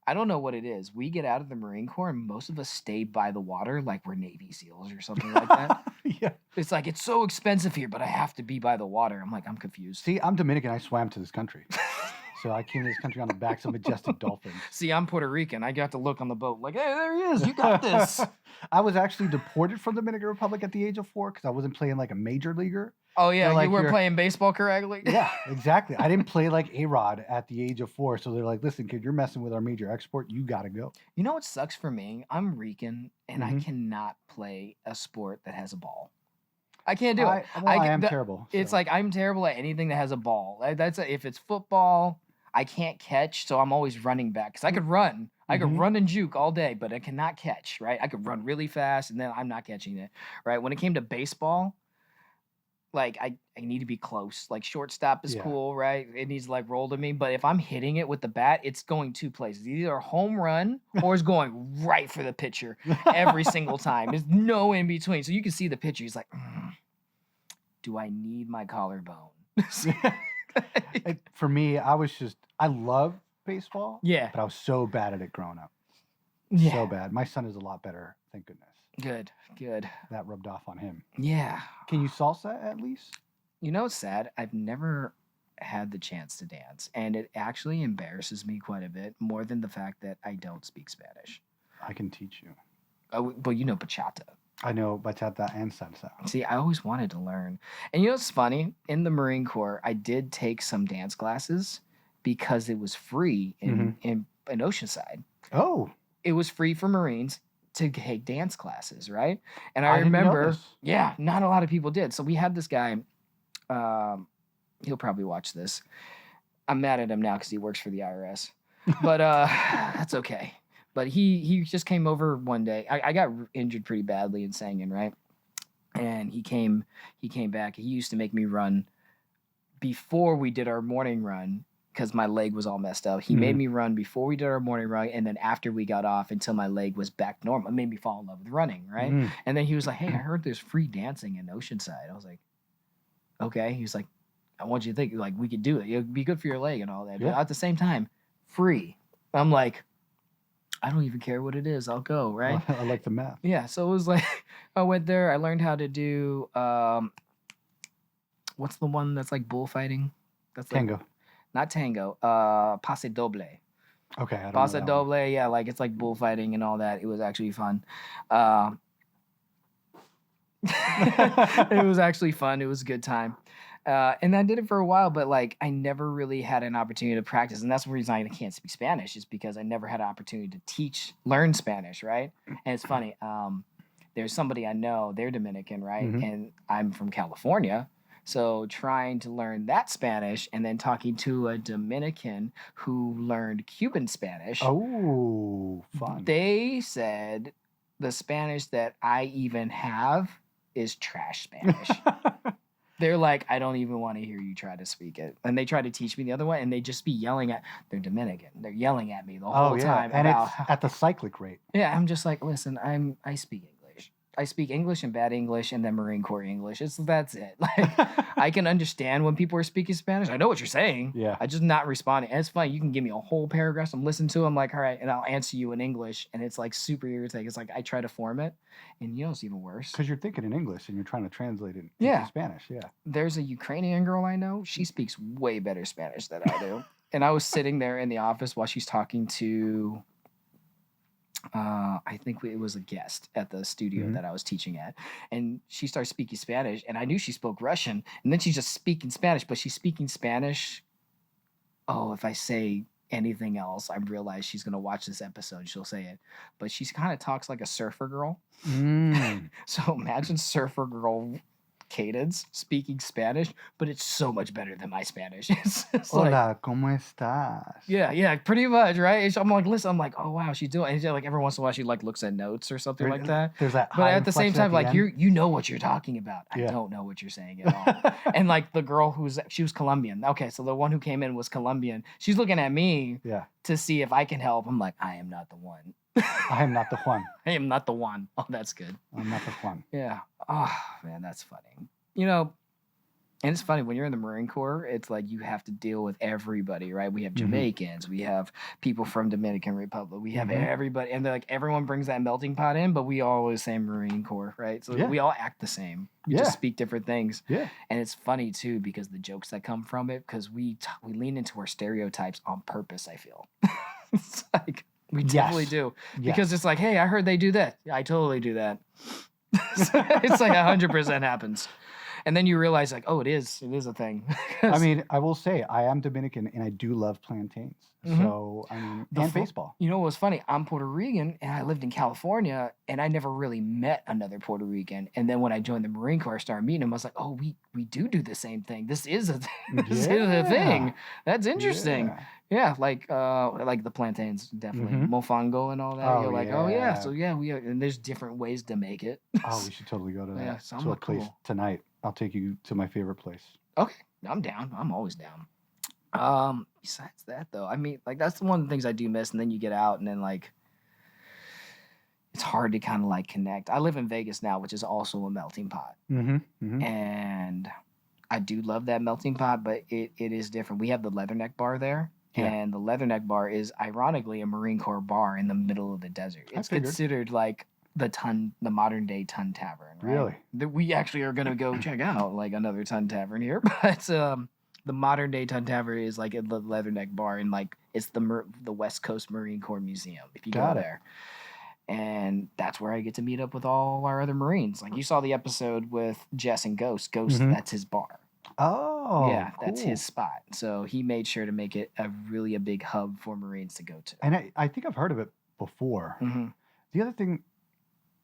I don't know what it is. We get out of the Marine Corps and most of us stay by the water like we're Navy SEALs or something like that. Yeah. It's like, it's so expensive here, but I have to be by the water. I'm like, I'm confused. See, I'm Dominican. I swam to this country. So I came to this country on the backs of majestic dolphins. See, I'm Puerto Rican. I got to look on the boat like, hey, there he is. You got this. I was actually deported from the Dominican Republic at the age of 4 because I wasn't playing like a major leaguer. Oh, yeah. Like, you weren't playing baseball correctly? Yeah, exactly. I didn't play like A-Rod at the age of 4. So they're like, listen, kid, you're messing with our major export. You got to go. You know what sucks for me? I'm Rican and I cannot play a sport that has a ball. I can't do it. I am terrible. So. It's like I'm terrible at anything that has a ball. If it's football, I can't catch, so I'm always running back. Because I could run. I could run and juke all day, but I cannot catch, right? I could run really fast, and then I'm not catching it, right? When it came to baseball, like, I need to be close. Like, shortstop is cool, right? It needs to, like, roll to me. But if I'm hitting it with the bat, it's going 2 places. Either a home run or it's going right for the pitcher every single time. There's no in between. So you can see the pitcher. He's like, do I need my collarbone? For me, I love baseball. Yeah. But I was so bad at it growing up. Yeah. So bad. My son is a lot better, thank goodness. Good. That rubbed off on him. Yeah. Can you salsa at least? You know what's sad? I've never had the chance to dance, and it actually embarrasses me quite a bit, more than the fact that I don't speak Spanish. I can teach you. Oh, but you know bachata. I know bachata and salsa. See, I always wanted to learn. And you know what's funny? In the Marine Corps, I did take some dance classes because it was free in Oceanside. Oh. It was free for Marines to take dance classes, right? And I remember, not a lot of people did. So we had this guy, he'll probably watch this. I'm mad at him now because he works for the IRS. But that's okay. But he just came over one day. I got injured pretty badly in Sangin, right? And he came back. He used to make me run before we did our morning run. because my leg was all messed up. He made me run before we did our morning run, and then after we got off until my leg was back normal. It made me fall in love with running, right? And then he was like, hey, I heard there's free dancing in Oceanside. I was like, okay. He was like, I want you to think, like, we could do it. It'd be good for your leg and all that. But at the same time, free. I'm like, I don't even care what it is. I'll go, right? I like the math. Yeah, so it was like, I went there. I learned how to do, what's the one that's like bullfighting? That's Tango. Like, not tango. Paso doble. Okay, I don't Paso know doble, yeah, like it's like bullfighting and all that. It was actually fun. It was actually fun. It was a good time. And I did it for a while, but like I never really had an opportunity to practice. And that's the reason I can't speak Spanish is because I never had an opportunity to learn Spanish, right? And it's funny. There's somebody I know, they're Dominican, right? And I'm from California. So trying to learn that Spanish and then talking to a Dominican who learned Cuban Spanish. Oh, fun. They said the Spanish that I even have is trash Spanish. They're like, I don't even want to hear you try to speak it. And they try to teach me the other way, and they just be yelling they're Dominican. They're yelling at me the whole time. And it's at the cyclic rate. Yeah, I'm just like, listen, I speak English. I speak English and bad English and then Marine Corps English. That's it. Like, I can understand when people are speaking Spanish. I know what you're saying. Yeah. I just not responding. And it's funny. You can give me a whole paragraph. I'm listening to. I'm like, all right, and I'll answer you in English. And it's like super irritating. It's like I try to form it, and it's even worse. Because you're thinking in English and you're trying to translate it into Spanish. Yeah. There's a Ukrainian girl I know. She speaks way better Spanish than I do. And I was sitting there in the office while she's talking to. I think it was a guest at the studio that I was teaching at, and she started speaking Spanish, and I knew she spoke Russian, and then she's just speaking Spanish, but she's speaking Spanish. Oh, if I say anything else, I realize she's going to watch this episode. She'll say it, but she kind of talks like a surfer girl. So imagine surfer girl cadence speaking Spanish, but it's so much better than my Spanish. It's Hola, like, ¿cómo estás? Yeah, pretty much, right? I'm like, listen, I'm like, oh wow, she's doing. And like every once in a while, she like looks at notes or something like that. There's that. But at the same time, like you know what you're talking about. I don't know what you're saying at all. And like the girl she was Colombian. Okay, so the one who came in was Colombian. She's looking at me to see if I can help. I'm like, I am not the one. I am not the Juan. I am not the one. Oh, that's good. I'm not the Juan. Yeah. Oh, man, that's funny. And it's funny, when you're in the Marine Corps, it's like you have to deal with everybody, right? We have Jamaicans. We have people from Dominican Republic. We have everybody. And they're like, everyone brings that melting pot in, but we all always say Marine Corps, right? So we all act the same. We just speak different things. Yeah. And it's funny, too, because the jokes that come from it, because we lean into our stereotypes on purpose, I feel. It's like... We definitely do. Because it's like, hey, I heard they do that. Yeah, I totally do that. It's like 100% happens. And then you realize, like, oh, it is a thing. I mean, I will say, I am Dominican, and I do love plantains. So, I mean, and baseball. You know what was funny? I'm Puerto Rican, and I lived in California, and I never really met another Puerto Rican. And then when I joined the Marine Corps, I started meeting them. I was like, oh, we do the same thing. This is a thing. That's interesting. Yeah, like the plantains, definitely. Mofongo and all that. You're like, oh, yeah. So, yeah, and there's different ways to make it. Oh, we should totally go to that. Yeah, to a place tonight. I'll take you to my favorite place. Okay, I'm down. I'm always down. Besides that, though, I mean, like, that's one of the things I do miss. And then you get out, and then, like, it's hard to kind of, like, connect. I live in Vegas now, which is also a melting pot. And I do love that melting pot, but it is different. We have the Leatherneck Bar there. Yeah. And the Leatherneck Bar is, ironically, a Marine Corps bar in the middle of the desert. It's considered, like, the modern day Ton Tavern, right? Really? We actually are going to go check out like another Ton Tavern here, but the modern day Ton Tavern is like at the Leatherneck Bar, and like it's the West Coast Marine Corps Museum if you go there. And that's where I get to meet up with all our other Marines. Like you saw the episode with Jess and Ghost. Ghost, that's his bar. Oh, yeah, cool. That's his spot. So he made sure to make it a big hub for Marines to go to. And I think I've heard of it before. The other thing,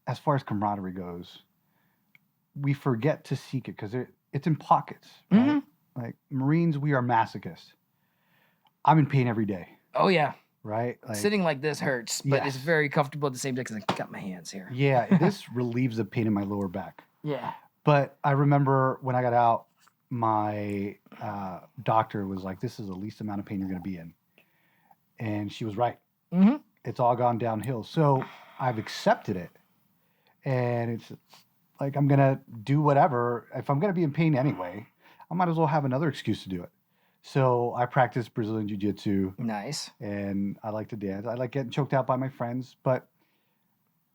as far as camaraderie goes, we forget to seek it because it's in pockets. Right? Like Marines, we are masochists. I'm in pain every day. Oh, yeah. Right? Like, sitting like this hurts, but it's very comfortable at the same time because I got my hands here. Yeah, this relieves the pain in my lower back. Yeah. But I remember when I got out, my doctor was like, this is the least amount of pain you're going to be in. And she was right. Mm-hmm. It's all gone downhill. So I've accepted it. And it's like, I'm going to do whatever. If I'm going to be in pain anyway, I might as well have another excuse to do it. So I practice Brazilian Jiu-Jitsu. Nice. And I like to dance. I like getting choked out by my friends. But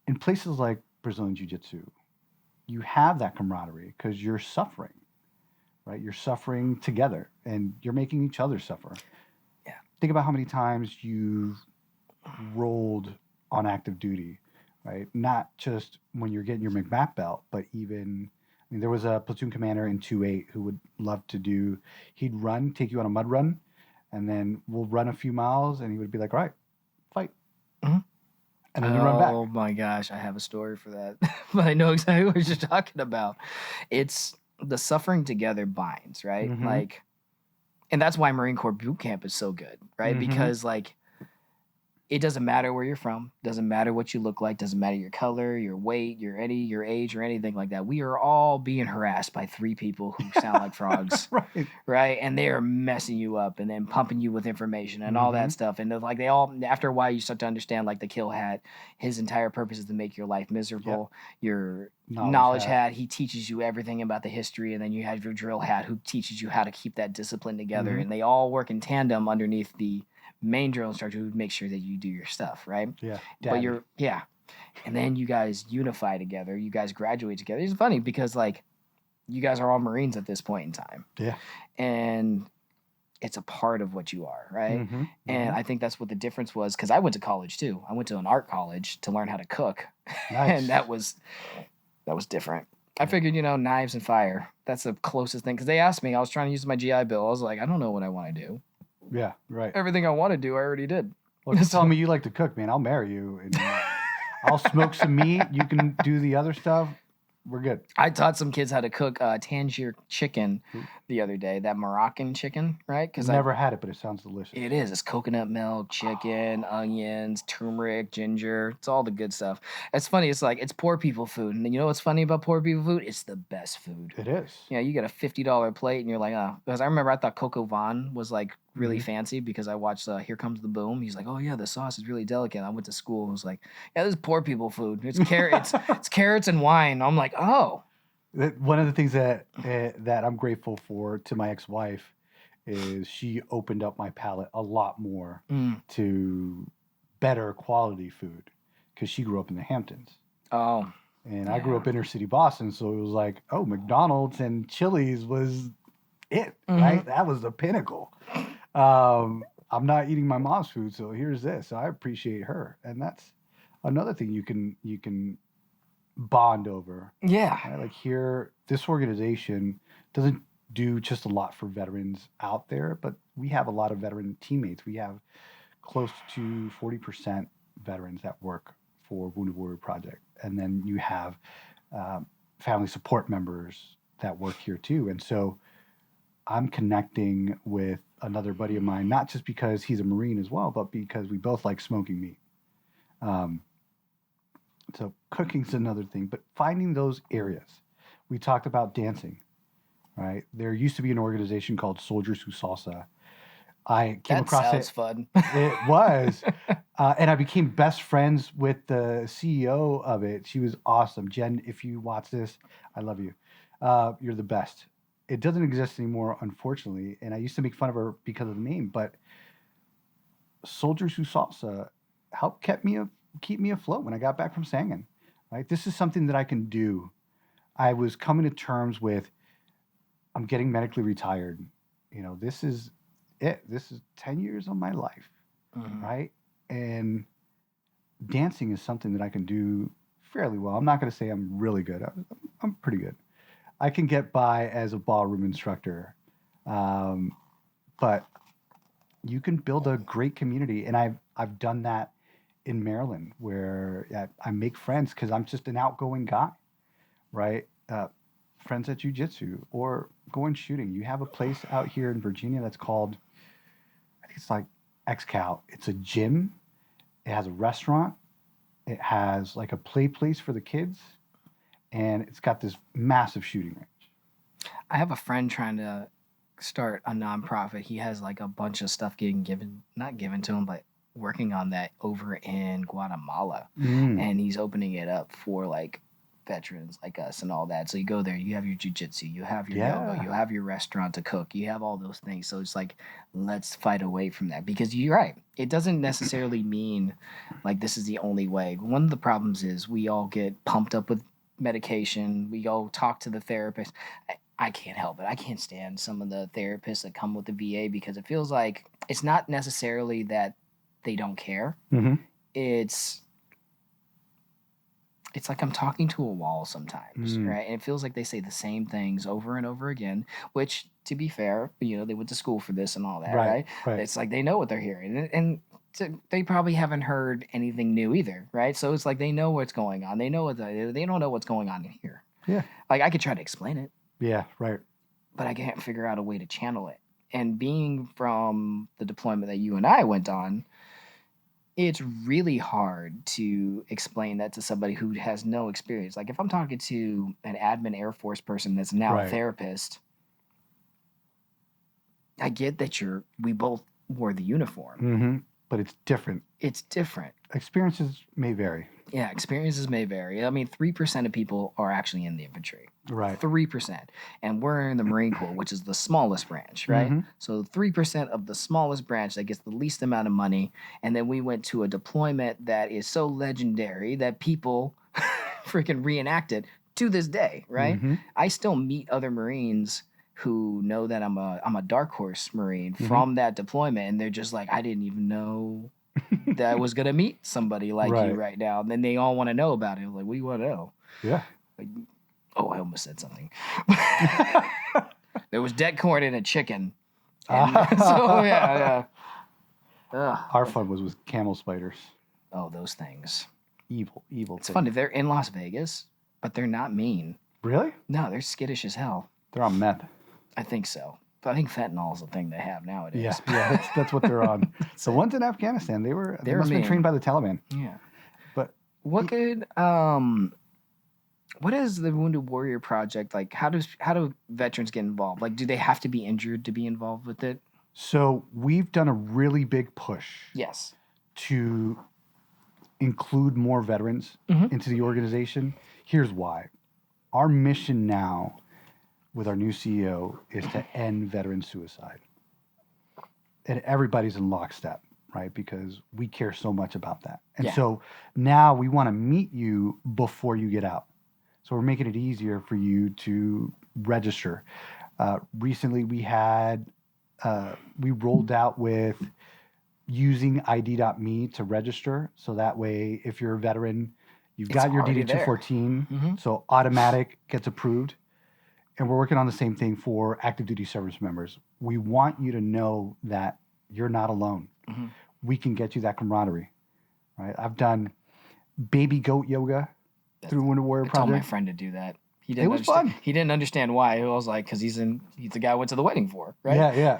in places like Brazilian Jiu-Jitsu, you have that camaraderie because you're suffering, right? You're suffering together and you're making each other suffer. Yeah. Think about how many times you've rolled on active duty, right? Not just when you're getting your McMap belt, but even, I mean, there was a platoon commander in 2-8 who would love to do, he'd run, take you on a mud run, and then we'll run a few miles and he would be like, all right, fight. Mm-hmm. And then you run back. Oh my gosh, I have a story for that. But I know exactly what you're talking about. It's the suffering together binds, right? Mm-hmm. Like, and that's why Marine Corps boot camp is so good, right? Mm-hmm. Because like, it doesn't matter where you're from, doesn't matter what you look like, doesn't matter your color, your weight, your age, or anything like that. We are all being harassed by 3 people who sound like frogs, right? And they are messing you up and then pumping you with information and all that stuff. And like they all, after a while, you start to understand like the kill hat, his entire purpose is to make your life miserable. Yep. Your knowledge hat, he teaches you everything about the history, and then you have your drill hat, who teaches you how to keep that discipline together. And they all work in tandem underneath the main drill instructor who makes sure that you do your stuff, right? Yeah. Daddy. But and then you guys unify together. You guys graduate together. It's funny because like you guys are all Marines at this point in time. Yeah. And it's a part of what you are, right? And I think that's what the difference was, because I went to college too. I went to an art college to learn how to cook. Nice. And that was different. I figured, knives and fire. That's the closest thing. Because they asked me, I was trying to use my GI Bill. I was like, I don't know what I want to do. Yeah, right. Everything I want to do, I already did. Well, if you tell me you like to cook, man, I'll marry you. And I'll smoke some meat. You can do the other stuff. We're good. I taught some kids how to cook Tangier chicken the other day. That Moroccan chicken, right? Because I've never had it, but it sounds delicious. It is. It's coconut milk, chicken, onions, turmeric, ginger. It's all the good stuff. It's funny. It's like, it's poor people food. And you know what's funny about poor people food? It's the best food. It is. Yeah, you get a $50 plate and you're like, oh. Because I remember I thought Coco Vaughn was like really fancy because I watched Here Comes the Boom. He's like, oh yeah, the sauce is really delicate. I went to school and was like, yeah, this is poor people food. It's carrots, it's carrots and wine. I'm like, oh. One of the things that I'm grateful for to my ex-wife is she opened up my palate a lot more to better quality food because she grew up in the Hamptons. Oh. And I grew up inner city Boston, so it was like, oh, McDonald's and Chili's was it, right? That was the pinnacle. I'm not eating my mom's food, so here's this. So I appreciate her, and that's another thing you can bond over. Yeah. Right? Like here, this organization doesn't do just a lot for veterans out there, but we have a lot of veteran teammates. We have close to 40% veterans that work for Wounded Warrior Project. And then you have family support members that work here too. And so I'm connecting with another buddy of mine, not just because he's a Marine as well, but because we both like smoking meat. So cooking's another thing, but finding those areas. We talked about dancing, right? There used to be an organization called Soldiers Who Salsa. I came across it. That sounds fun. It was. And I became best friends with the CEO of it. She was awesome. Jen, if you watch this, I love you. You're the best. It doesn't exist anymore, unfortunately. And I used to make fun of her because of the name, but Soldiers Who Salsa helped keep me afloat when I got back from Sangin, right? This is something that I can do. I was coming to terms with, I'm getting medically retired. This is it. This is 10 years of my life, right? And dancing is something that I can do fairly well. I'm not going to say I'm really good. I'm pretty good. I can get by as a ballroom instructor, but you can build a great community. And I've done that in Maryland, where I make friends because I'm just an outgoing guy, right? Friends at jiu-jitsu or going shooting. You have a place out here in Virginia that's called, I think it's like XCal. It's a gym. It has a restaurant. It has like a play place for the kids. And it's got this massive shooting range. I have a friend trying to start a nonprofit. He has like a bunch of stuff not given to him, but working on that over in Guatemala. And he's opening it up for like veterans like us and all that. So you go there, you have your jiu-jitsu, you have your yoga, you have your restaurant to cook, you have all those things. So it's like, let's fight away from that, because you're right. It doesn't necessarily mean like this is the only way. One of the problems is we all get pumped up with medication. We go talk to the therapist. I can't help it. I can't stand some of the therapists that come with the VA, because it feels like it's not necessarily that they don't care. It's like I'm talking to a wall sometimes, right? And it feels like they say the same things over and over again, which, to be fair, they went to school for this and all that, right? It's like they know what they're hearing. And they probably haven't heard anything new either, right? So it's like they know what's going on. They know they don't know what's going on in here. Yeah. Like I could try to explain it. Yeah, right. But I can't figure out a way to channel it. And being from the deployment that you and I went on, it's really hard to explain that to somebody who has no experience. Like if I'm talking to an admin Air Force person that's now a therapist, I get that we both wore the uniform. But it's different. It's different. Experiences may vary. Yeah, experiences may vary. I mean, 3% of people are actually in the infantry. Right. 3%. And we're in the Marine Corps, which is the smallest branch, right? So 3% of the smallest branch that gets the least amount of money. And then we went to a deployment that is so legendary that people freaking reenact it to this day, right? I still meet other Marines who know that I'm a Dark Horse Marine from that deployment, and they're just like, I didn't even know that I was gonna meet somebody like you right now. And then they all want to know about it. I'm like, what do you want to know? Yeah. Like, oh, I almost said something. There was dead corn and a chicken. And so yeah. Our fun was with camel spiders. Oh, those things. Evil It's funny. They're in Las Vegas, but they're not mean. Really? No, they're skittish as hell. They're on meth. I think so. But I think fentanyl is a thing they have nowadays. Yeah, that's what they're on. The ones in Afghanistan, they must have been trained by the Taliban. Yeah. But what is the Wounded Warrior Project like? How do veterans get involved? Like, do they have to be injured to be involved with it? So we've done a really big push. Yes. To include more veterans into the organization. Here's why. Our mission now with our new CEO is to end veteran suicide. And everybody's in lockstep, right? Because we care so much about that. And so now we want to meet you before you get out. So we're making it easier for you to register. Recently we rolled out with using ID.me to register. So that way, if you're a veteran, you've got your DD 214, so automatic gets approved. And we're working on the same thing for active duty service members. We want you to know that you're not alone. We can get you that camaraderie, right? I've done baby goat yoga through Wounded Warrior Project. I told my friend to do that. It was fun. He didn't understand why. I was like, because he's the guy I went to the wedding for, right? Yeah.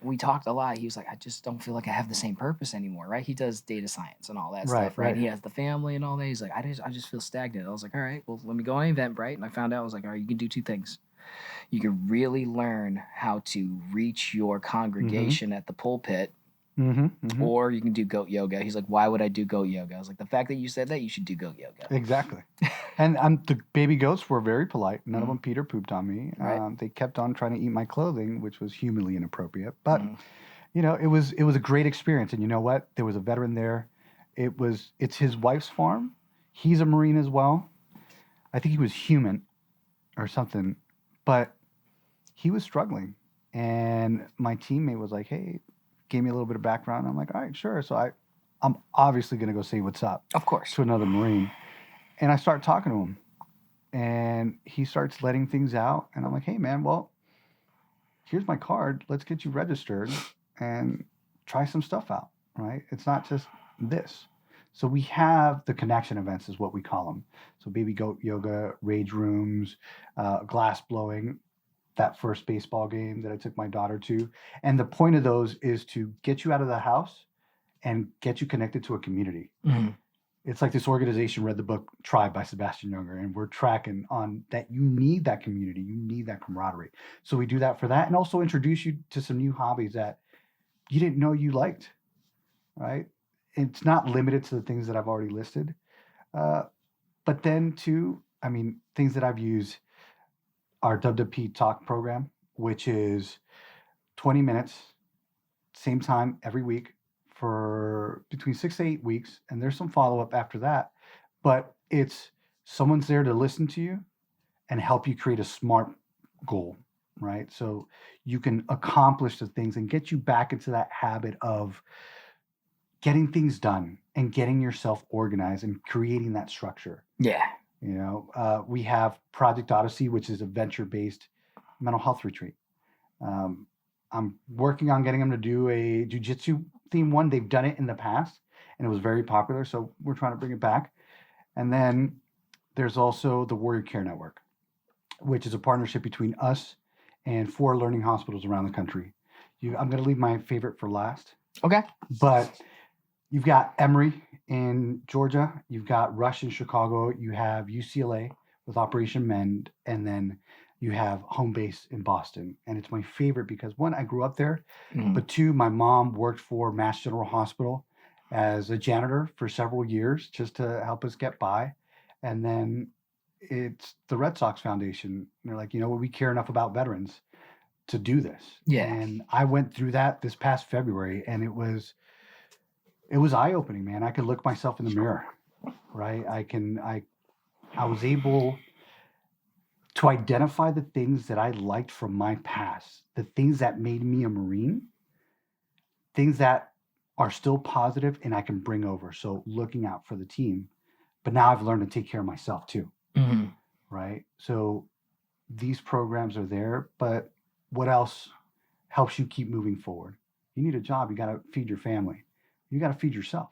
We talked a lot. He was like, I just don't feel like I have the same purpose anymore, right? He does data science and all that stuff, right? He has the family and all that. He's like, I just feel stagnant. I was like, all right, well, let me go on Eventbrite. And I found out, I was like, all right, you can do two things. You can really learn how to reach your congregation at the pulpit, or you can do goat yoga. He's like, why would I do goat yoga? I was like, the fact that you said that, you should do goat yoga. Exactly. And the baby goats were very polite. None of them peed or pooped on me. Right. They kept on trying to eat my clothing, which was humanly inappropriate. But, it was a great experience. And you know what? There was a veteran there. It's his wife's farm. He's a Marine as well. I think he was human or something. But he was struggling. And my teammate was like, hey, gave me a little bit of background. I'm like, all right, sure. So I'm obviously going to go say what's up. Of course. To another Marine. And I start talking to him. And he starts letting things out. And I'm like, hey, man, well, here's my card. Let's get you registered and try some stuff out, right? It's not just this. So we have the connection events is what we call them. So baby goat yoga, rage rooms, glass blowing, that first baseball game that I took my daughter to. And the point of those is to get you out of the house and get you connected to a community. it's like this organization read the book Tribe by Sebastian Junger, and we're tracking on that. You need that community, you need that camaraderie. So we do that for that, and also introduce you to some new hobbies that you didn't know you liked, right? It's not limited to the things that I've already listed. But then too, I mean, things that I've used, our WWP Talk program, which is 20 minutes, same time every week for between 6 to 8 weeks. And there's some follow-up after that. But it's someone's there to listen to you and help you create a smart goal, right? So you can accomplish the things and get you back into that habit of getting things done and getting yourself organized and creating that structure. Yeah. You know, we have Project Odyssey, which is a venture-based mental health retreat. I'm working on getting them to do a jiu-jitsu theme one. They've done it in the past, and it was very popular, so we're trying to bring it back. And then there's also the Warrior Care Network, which is a partnership between us and 4 learning hospitals around the country. I'm going to leave my favorite for last. Okay. But you've got Emory in Georgia, you've got Rush in Chicago, you have UCLA with Operation Mend, and then you have home base in Boston. And it's my favorite because 1, I grew up there, but 2, my mom worked for Mass General Hospital as a janitor for several years just to help us get by. And then it's the Red Sox Foundation. And they're like, you know what, we care enough about veterans to do this. Yeah. And I went through that this past February, and it was eye-opening, man. I could look myself in the mirror, right? I was able to identify the things that I liked from my past, the things that made me a Marine, things that are still positive and I can bring over. So looking out for the team. But now I've learned to take care of myself too, right? So these programs are there, but what else helps you keep moving forward? You need a job. You got to feed your family. You got to feed yourself.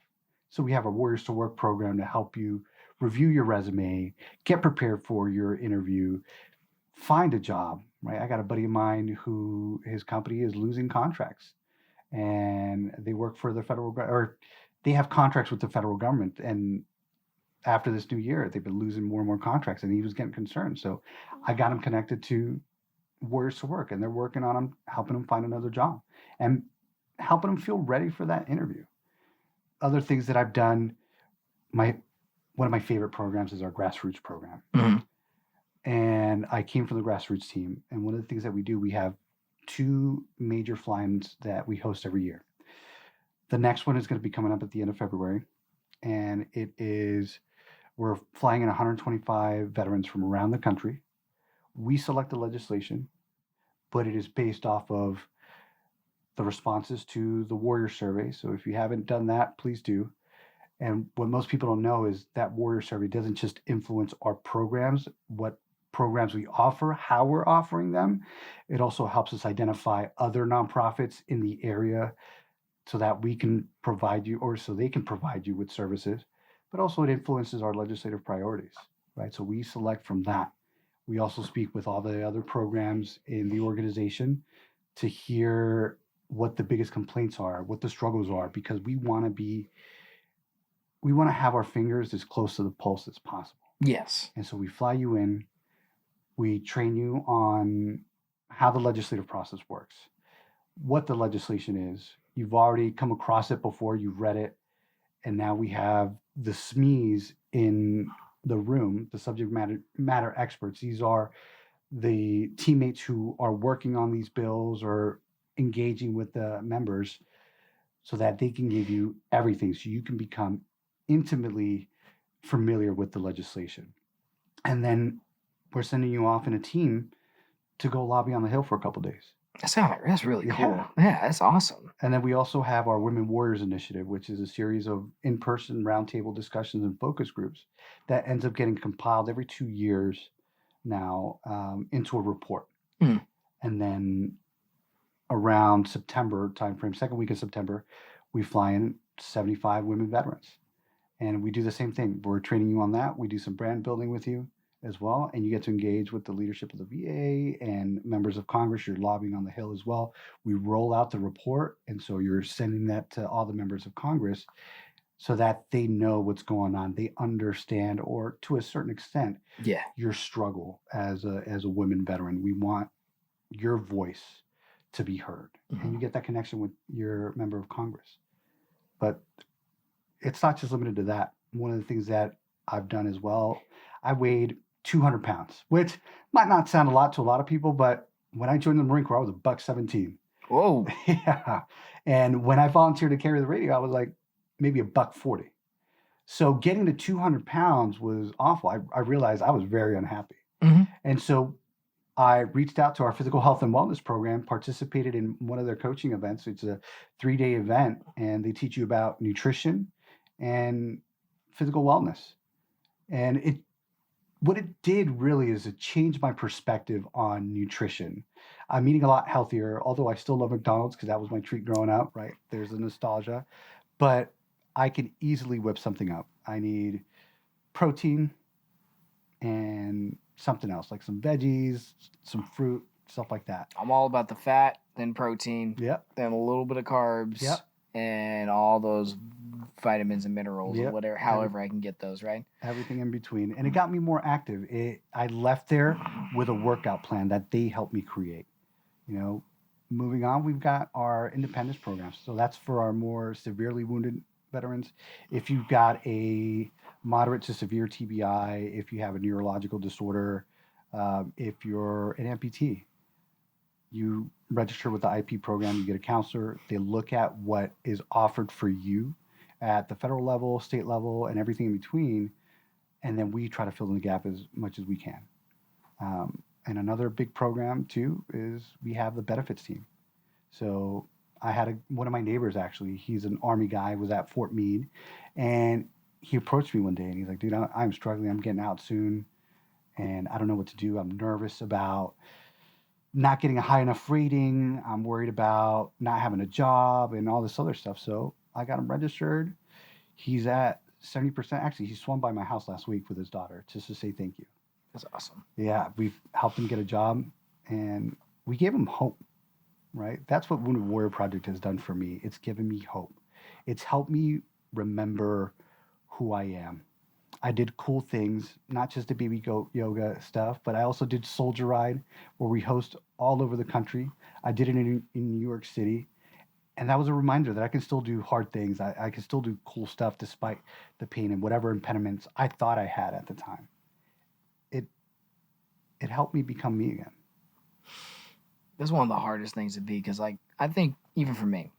So we have a Warriors to Work program to help you review your resume, get prepared for your interview, find a job, right? I got a buddy of mine who his company is losing contracts, and they work for the federal or they have contracts with the federal government. And after this new year, they've been losing more and more contracts, and he was getting concerned. So I got him connected to Warriors to Work, and they're working on him, helping him find another job and helping him feel ready for that interview. Other things that I've done, one of my favorite programs is our grassroots program. And I came from the grassroots team. And one of the things that we do, we have 2 major fly-ins that we host every year. The next one is going to be coming up at the end of February. And we're flying in 125 veterans from around the country. We select the legislation, but it is based off of the responses to the Warrior Survey. So if you haven't done that, please do. And what most people don't know is that Warrior Survey doesn't just influence our programs, what programs we offer, how we're offering them. It also helps us identify other nonprofits in the area so that we can provide you, or so they can provide you with services. But also it influences our legislative priorities, right? So we select from that. We also speak with all the other programs in the organization to hear what the biggest complaints are, what the struggles are, because we want to have our fingers as close to the pulse as possible. Yes. And so we fly you in, we train you on how the legislative process works, what the legislation is. You've already come across it before, you've read it, and now we have the SMEs in the room, the subject matter experts. These are the teammates who are working on these bills or engaging with the members so that they can give you everything so you can become intimately familiar with the legislation. And then we're sending you off in a team to go lobby on the Hill for a couple days. That's really cool. Yeah, that's awesome. And then we also have our Women Warriors Initiative, which is a series of in-person roundtable discussions and focus groups that ends up getting compiled every 2 years now into a report. And then around September timeframe, second week of September, we fly in 75 women veterans. And we do the same thing. We're training you on that. We do some brand building with you as well. And you get to engage with the leadership of the VA and members of Congress. You're lobbying on the Hill as well. We roll out the report. And so you're sending that to all the members of Congress so that they know what's going on. They understand, or to a certain extent, your struggle as a women veteran. We want your voice to be heard. And you get that connection with your member of Congress. But it's not just limited to that. One of the things that I've done as well, I weighed 200 pounds, which might not sound a lot to a lot of people, but when I joined the Marine Corps, I was $117. Whoa. Yeah. And when I volunteered to carry the radio, I was like maybe $140. So getting to 200 pounds was awful. I realized I was very unhappy. And so I reached out to our physical health and wellness program, participated in one of their coaching events. It's a 3-day event, and they teach you about nutrition and physical wellness. And what it did really is it changed my perspective on nutrition. I'm eating a lot healthier, although I still love McDonald's because that was my treat growing up, right? There's the nostalgia. But I can easily whip something up. I need protein and something else, like some veggies, some fruit, stuff like that. I'm all about the fat, then protein, then a little bit of carbs, and all those vitamins and minerals or whatever, however I can get those, right? Everything in between. And it got me more active. I left there with a workout plan that they helped me create. Moving on, we've got our independence programs. So that's for our more severely wounded veterans. If you've got a moderate to severe TBI, if you have a neurological disorder, if you're an amputee, you register with the IP program, you get a counselor. They look at what is offered for you at the federal level, state level, and everything in between. And then we try to fill in the gap as much as we can. And another big program too is we have the benefits team. So I had one of my neighbors, actually, he's an Army guy, was at Fort Meade, and he approached me one day and he's like, dude, I'm struggling. I'm getting out soon and I don't know what to do. I'm nervous about not getting a high enough rating. I'm worried about not having a job and all this other stuff. So I got him registered. He's at 70%. Actually, he swung by my house last week with his daughter just to say thank you. That's awesome. Yeah, we've helped him get a job and we gave him hope. Right? That's what Wounded Warrior Project has done for me. It's given me hope. It's helped me remember who I am. I did cool things, not just the baby goat yoga stuff, but I also did Soldier Ride, where we host all over the country. I did it in New York City. And that was a reminder that I can still do hard things. I can still do cool stuff despite the pain and whatever impediments I thought I had at the time. It helped me become me again. That's one of the hardest things to be because, I think even for me,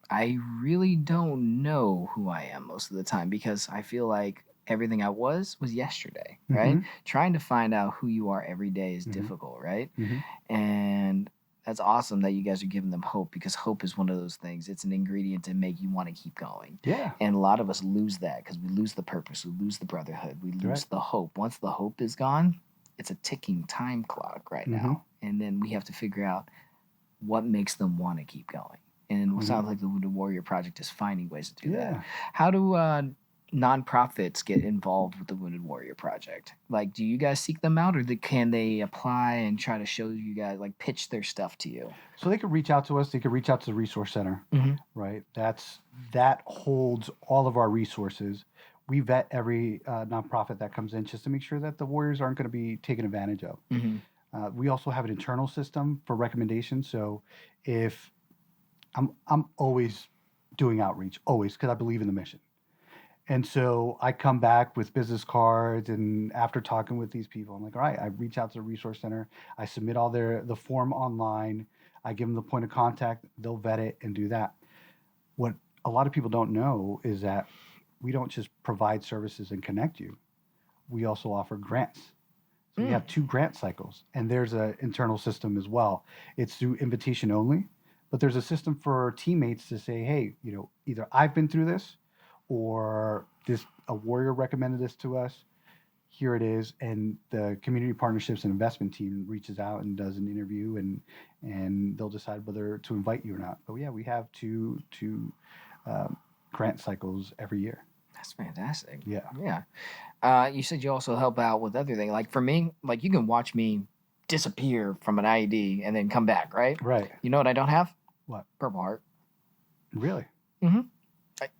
I really don't know who I am most of the time because I feel like everything I was yesterday, right? Trying to find out who you are every day is difficult, right? And that's awesome that you guys are giving them hope because hope is one of those things. It's an ingredient to make you want to keep going. Yeah. And a lot of us lose that because we lose the purpose, we lose the brotherhood, we lose the hope. Once the hope is gone, it's a ticking time clock right now. And then we have to figure out what makes them want to keep going. And what sounds like the Wounded Warrior Project is finding ways to do that. How do nonprofits get involved with the Wounded Warrior Project? Do you guys seek them out or can they apply and try to show you guys, pitch their stuff to you? So they could reach out to us. They could reach out to the Resource Center, right? That holds all of our resources. We vet every nonprofit that comes in just to make sure that the Warriors aren't going to be taken advantage of. We also have an internal system for recommendations. So if I'm always doing outreach, always, because I believe in the mission. And so I come back with business cards, and after talking with these people, I'm like, all right, I reach out to the Resource Center. I submit all the form online. I give them the point of contact. They'll vet it and do that. What a lot of people don't know is that we don't just provide services and connect you. We also offer grants. So we have 2 grant cycles, and there's an internal system as well. It's through invitation only, but there's a system for teammates to say, hey, either I've been through this or a warrior recommended this to us. Here it is. And the community partnerships and investment team reaches out and does an interview and they'll decide whether to invite you or not. But yeah, we have two grant cycles every year. That's fantastic. Yeah. You said you also help out with other things. For me, you can watch me disappear from an IED and then come back, right? Right. You know what I don't have? What? Purple Heart. Really?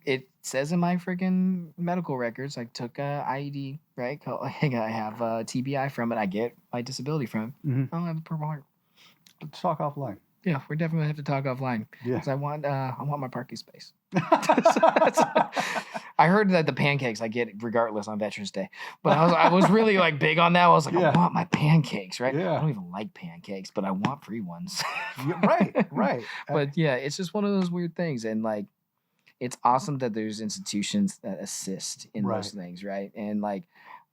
It says in my freaking medical records, I took a IED, right? I have TBI from it. I get my disability from it. Mm-hmm. I don't have a Purple Heart. Let's talk offline. Yeah, we're definitely gonna have to talk offline. Yeah, because I want my parking space. I heard that the pancakes I get regardless on Veterans Day, but I was really like big on that. I was like, I want my pancakes, right? Yeah. I don't even like pancakes, but I want free ones. Right. But yeah, it's just one of those weird things, and like, it's awesome that there's institutions that assist in those things, right? And like,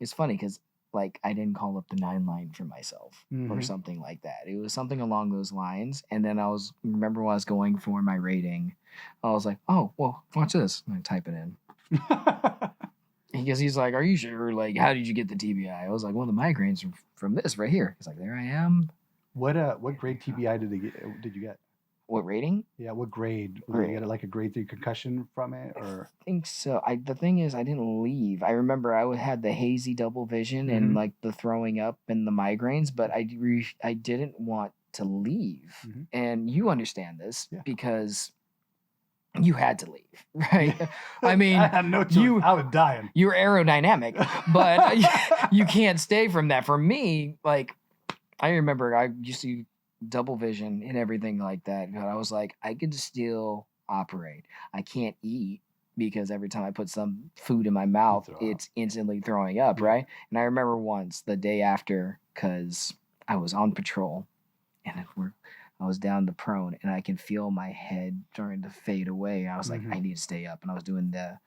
it's funny because like I didn't call up the 9 line for myself or something like that. It was something along those lines. And then remember when I was going for my rating, I was like, oh, well, watch this. I'm going to type it in. Because he's like, are you sure? Like, how did you get the TBI? I was like, well, the migraines are from this right here. He's like, there I am. What grade TBI did you get? What rating? Yeah, what grade? Did you get like a grade 3 concussion from it, or? I think so. The thing is, I didn't leave. I remember I had the hazy double vision and like the throwing up and the migraines, but I didn't want to leave. And you understand this because you had to leave, right? I mean, I had no choice. I was dying. You're aerodynamic, but you can't stay from that. For me, like, I remember I used to double vision and everything like that. But I was like, I can still operate. I can't eat because every time I put some food in my mouth, it's instantly throwing up, right? And I remember once the day after, because I was on patrol and I was down the prone and I can feel my head starting to fade away. I was like, I need to stay up. And I was doing the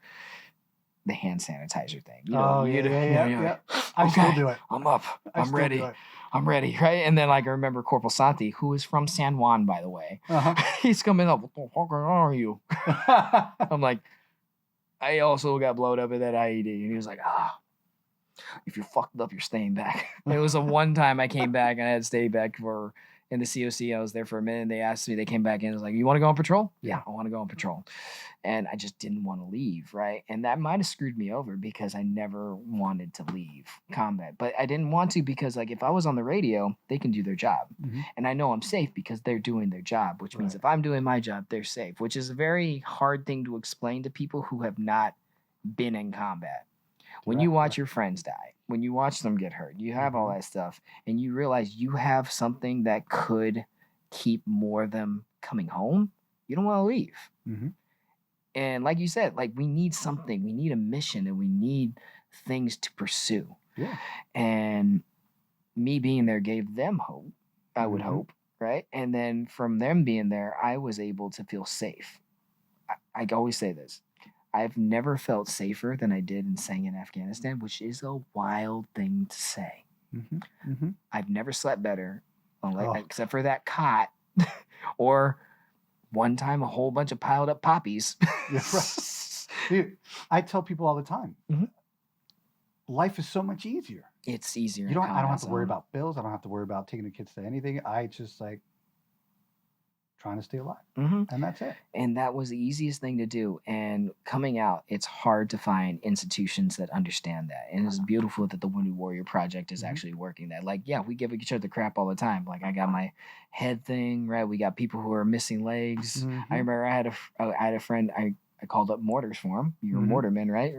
hand sanitizer thing. Yeah. I still do it. I'm up. I'm ready. I'm ready, right? And then, like, I remember Corporal Santi, who is from San Juan, by the way. He's coming up. What the fuck are you? I'm like, I also got blowed up at that IED. And he was like, if you're fucked up, you're staying back. It was a one time I came back and I had to stay back in the COC. I was there for a minute and they came back in and was like, you want to go on patrol? Yeah, I want to go on patrol. And I just didn't want to leave, right? And that might have screwed me over because I never wanted to leave combat. But I didn't want to because, like, if I was on the radio, they can do their job. And I know I'm safe because they're doing their job, which means if I'm doing my job, they're safe, which is a very hard thing to explain to people who have not been in combat. When you watch your friends die, when you watch them get hurt, you have all that stuff, and you realize you have something that could keep more of them coming home, you don't want to leave. And like you said, like, we need something. We need a mission, and we need things to pursue. Yeah. And me being there gave them hope, I would hope, right? And then from them being there, I was able to feel safe. I always say this. I've never felt safer than I did in staying in Afghanistan, which is a wild thing to say. I've never slept better, except for that cot, or one time a whole bunch of piled up poppies. Dude, I tell people all the time, life is so much easier. It's easier. I don't have to worry about bills. I don't have to worry about taking the kids to anything. I just trying to stay alive. And that's it. And that was the easiest thing to do. And coming out, it's hard to find institutions that understand that. And it's beautiful that the Wounded Warrior Project is actually working that. Like, yeah, we give each other crap all the time. Like, I got my head thing, right? We got people who are missing legs. I remember I had a friend, I called up mortars for him. You're a mortarman, right?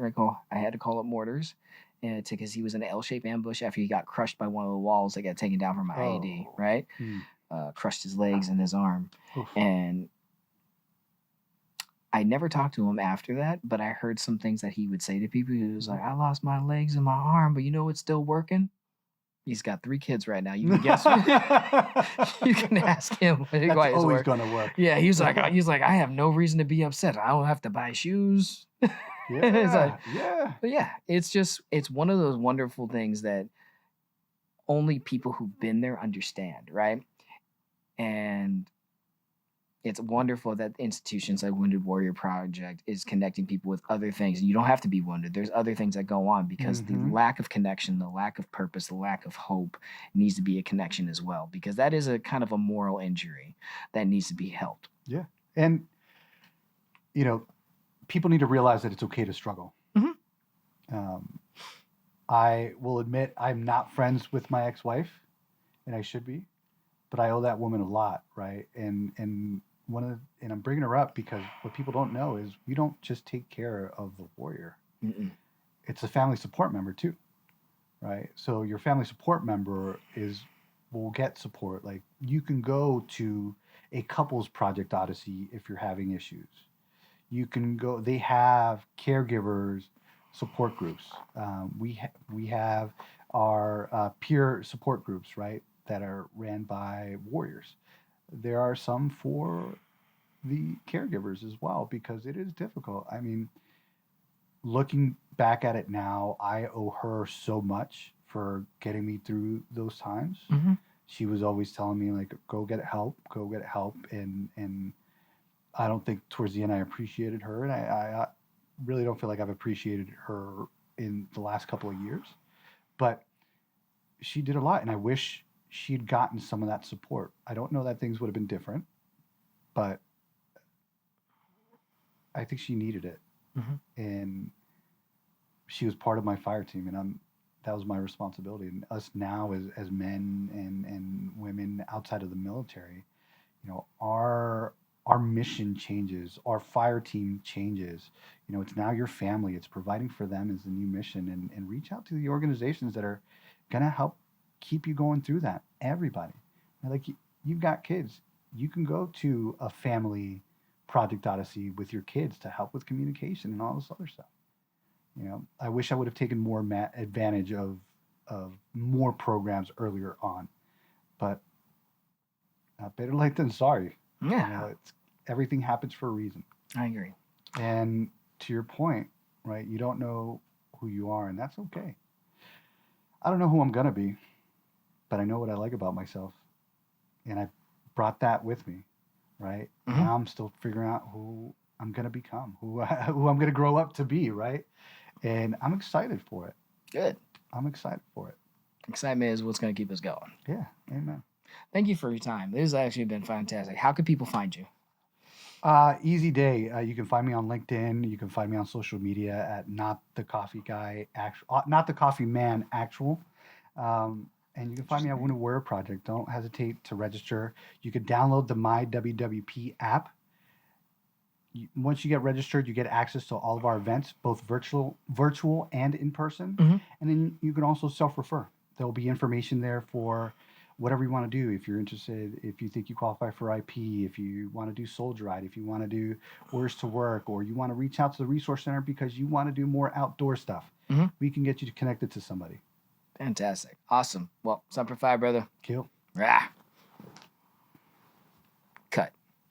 I had to call up mortars because he was in an L-shaped ambush after he got crushed by one of the walls that got taken down from my IED, right? Crushed his legs and his arm. And I never talked to him after that, but I heard some things that he would say to people. He was like, I lost my legs and my arm, but you know it's still working? He's got 3 kids right now. You can guess. You can ask him. That's always going to work. Yeah, he's like, I have no reason to be upset. I don't have to buy shoes. Yeah. But yeah, it's one of those wonderful things that only people who've been there understand, right? And it's wonderful that institutions like Wounded Warrior Project is connecting people with other things. You don't have to be wounded. There's other things that go on because the lack of connection, the lack of purpose, the lack of hope needs to be a connection as well, because that is a kind of a moral injury that needs to be helped. Yeah. And, people need to realize that it's okay to struggle. I will admit I'm not friends with my ex-wife, and I should be, but I owe that woman a lot, right? And and I'm bringing her up because what people don't know is we don't just take care of the warrior. Mm-mm. It's a family support member too, right? So your family support member will get support. Like you can go to a couples Project Odyssey if you're having issues. You can go. They have caregivers support groups. We have our peer support groups, right, that are ran by warriors. There are some for the caregivers as well because it is difficult. I mean, looking back at it now, I owe her so much for getting me through those times. Mm-hmm. She was always telling me like, go get help, and I don't think towards the end I appreciated her, and I really don't feel like I've appreciated her in the last couple of years. But she did a lot, and I wish she'd gotten some of that support. I don't know that things would have been different, but I think she needed it. Mm-hmm. And she was part of my fire team, and that was my responsibility. And us now as men and women outside of the military, our mission changes, our fire team changes. It's now your family. It's providing for them as the new mission, and reach out to the organizations that are going to help keep you going through that. Everybody. Like you've got kids. You can go to a family Project Odyssey with your kids to help with communication and all this other stuff. I wish I would have taken more advantage of more programs earlier on, but better late than sorry. Yeah. Everything happens for a reason. I agree. And to your point, right, you don't know who you are, and that's okay. I don't know who I'm going to be, but I know what I like about myself. And I brought that with me, right? Mm-hmm. Now I'm still figuring out who I'm going to become, who I'm going to grow up to be, right? And I'm excited for it. Good. I'm excited for it. Excitement is what's going to keep us going. Yeah, amen. Thank you for your time. This has actually been fantastic. How can people find you? Easy day. You can find me on LinkedIn. You can find me on social media at Not the Coffee Man Actual. And you can find me at Wounded Warrior Project. Don't hesitate to register. You can download the My WWP app. Once you get registered, you get access to all of our events, both virtual and in person. Mm-hmm. And then you can also self-refer. There will be information there for whatever you want to do. If you're interested, if you think you qualify for IP, if you want to do Soldier Ride, if you want to do Words to Work, or you want to reach out to the Resource Center because you want to do more outdoor stuff, mm-hmm. we can get you connected to somebody. Fantastic. Awesome. Well, Semper Fi, brother. Kill. Rah.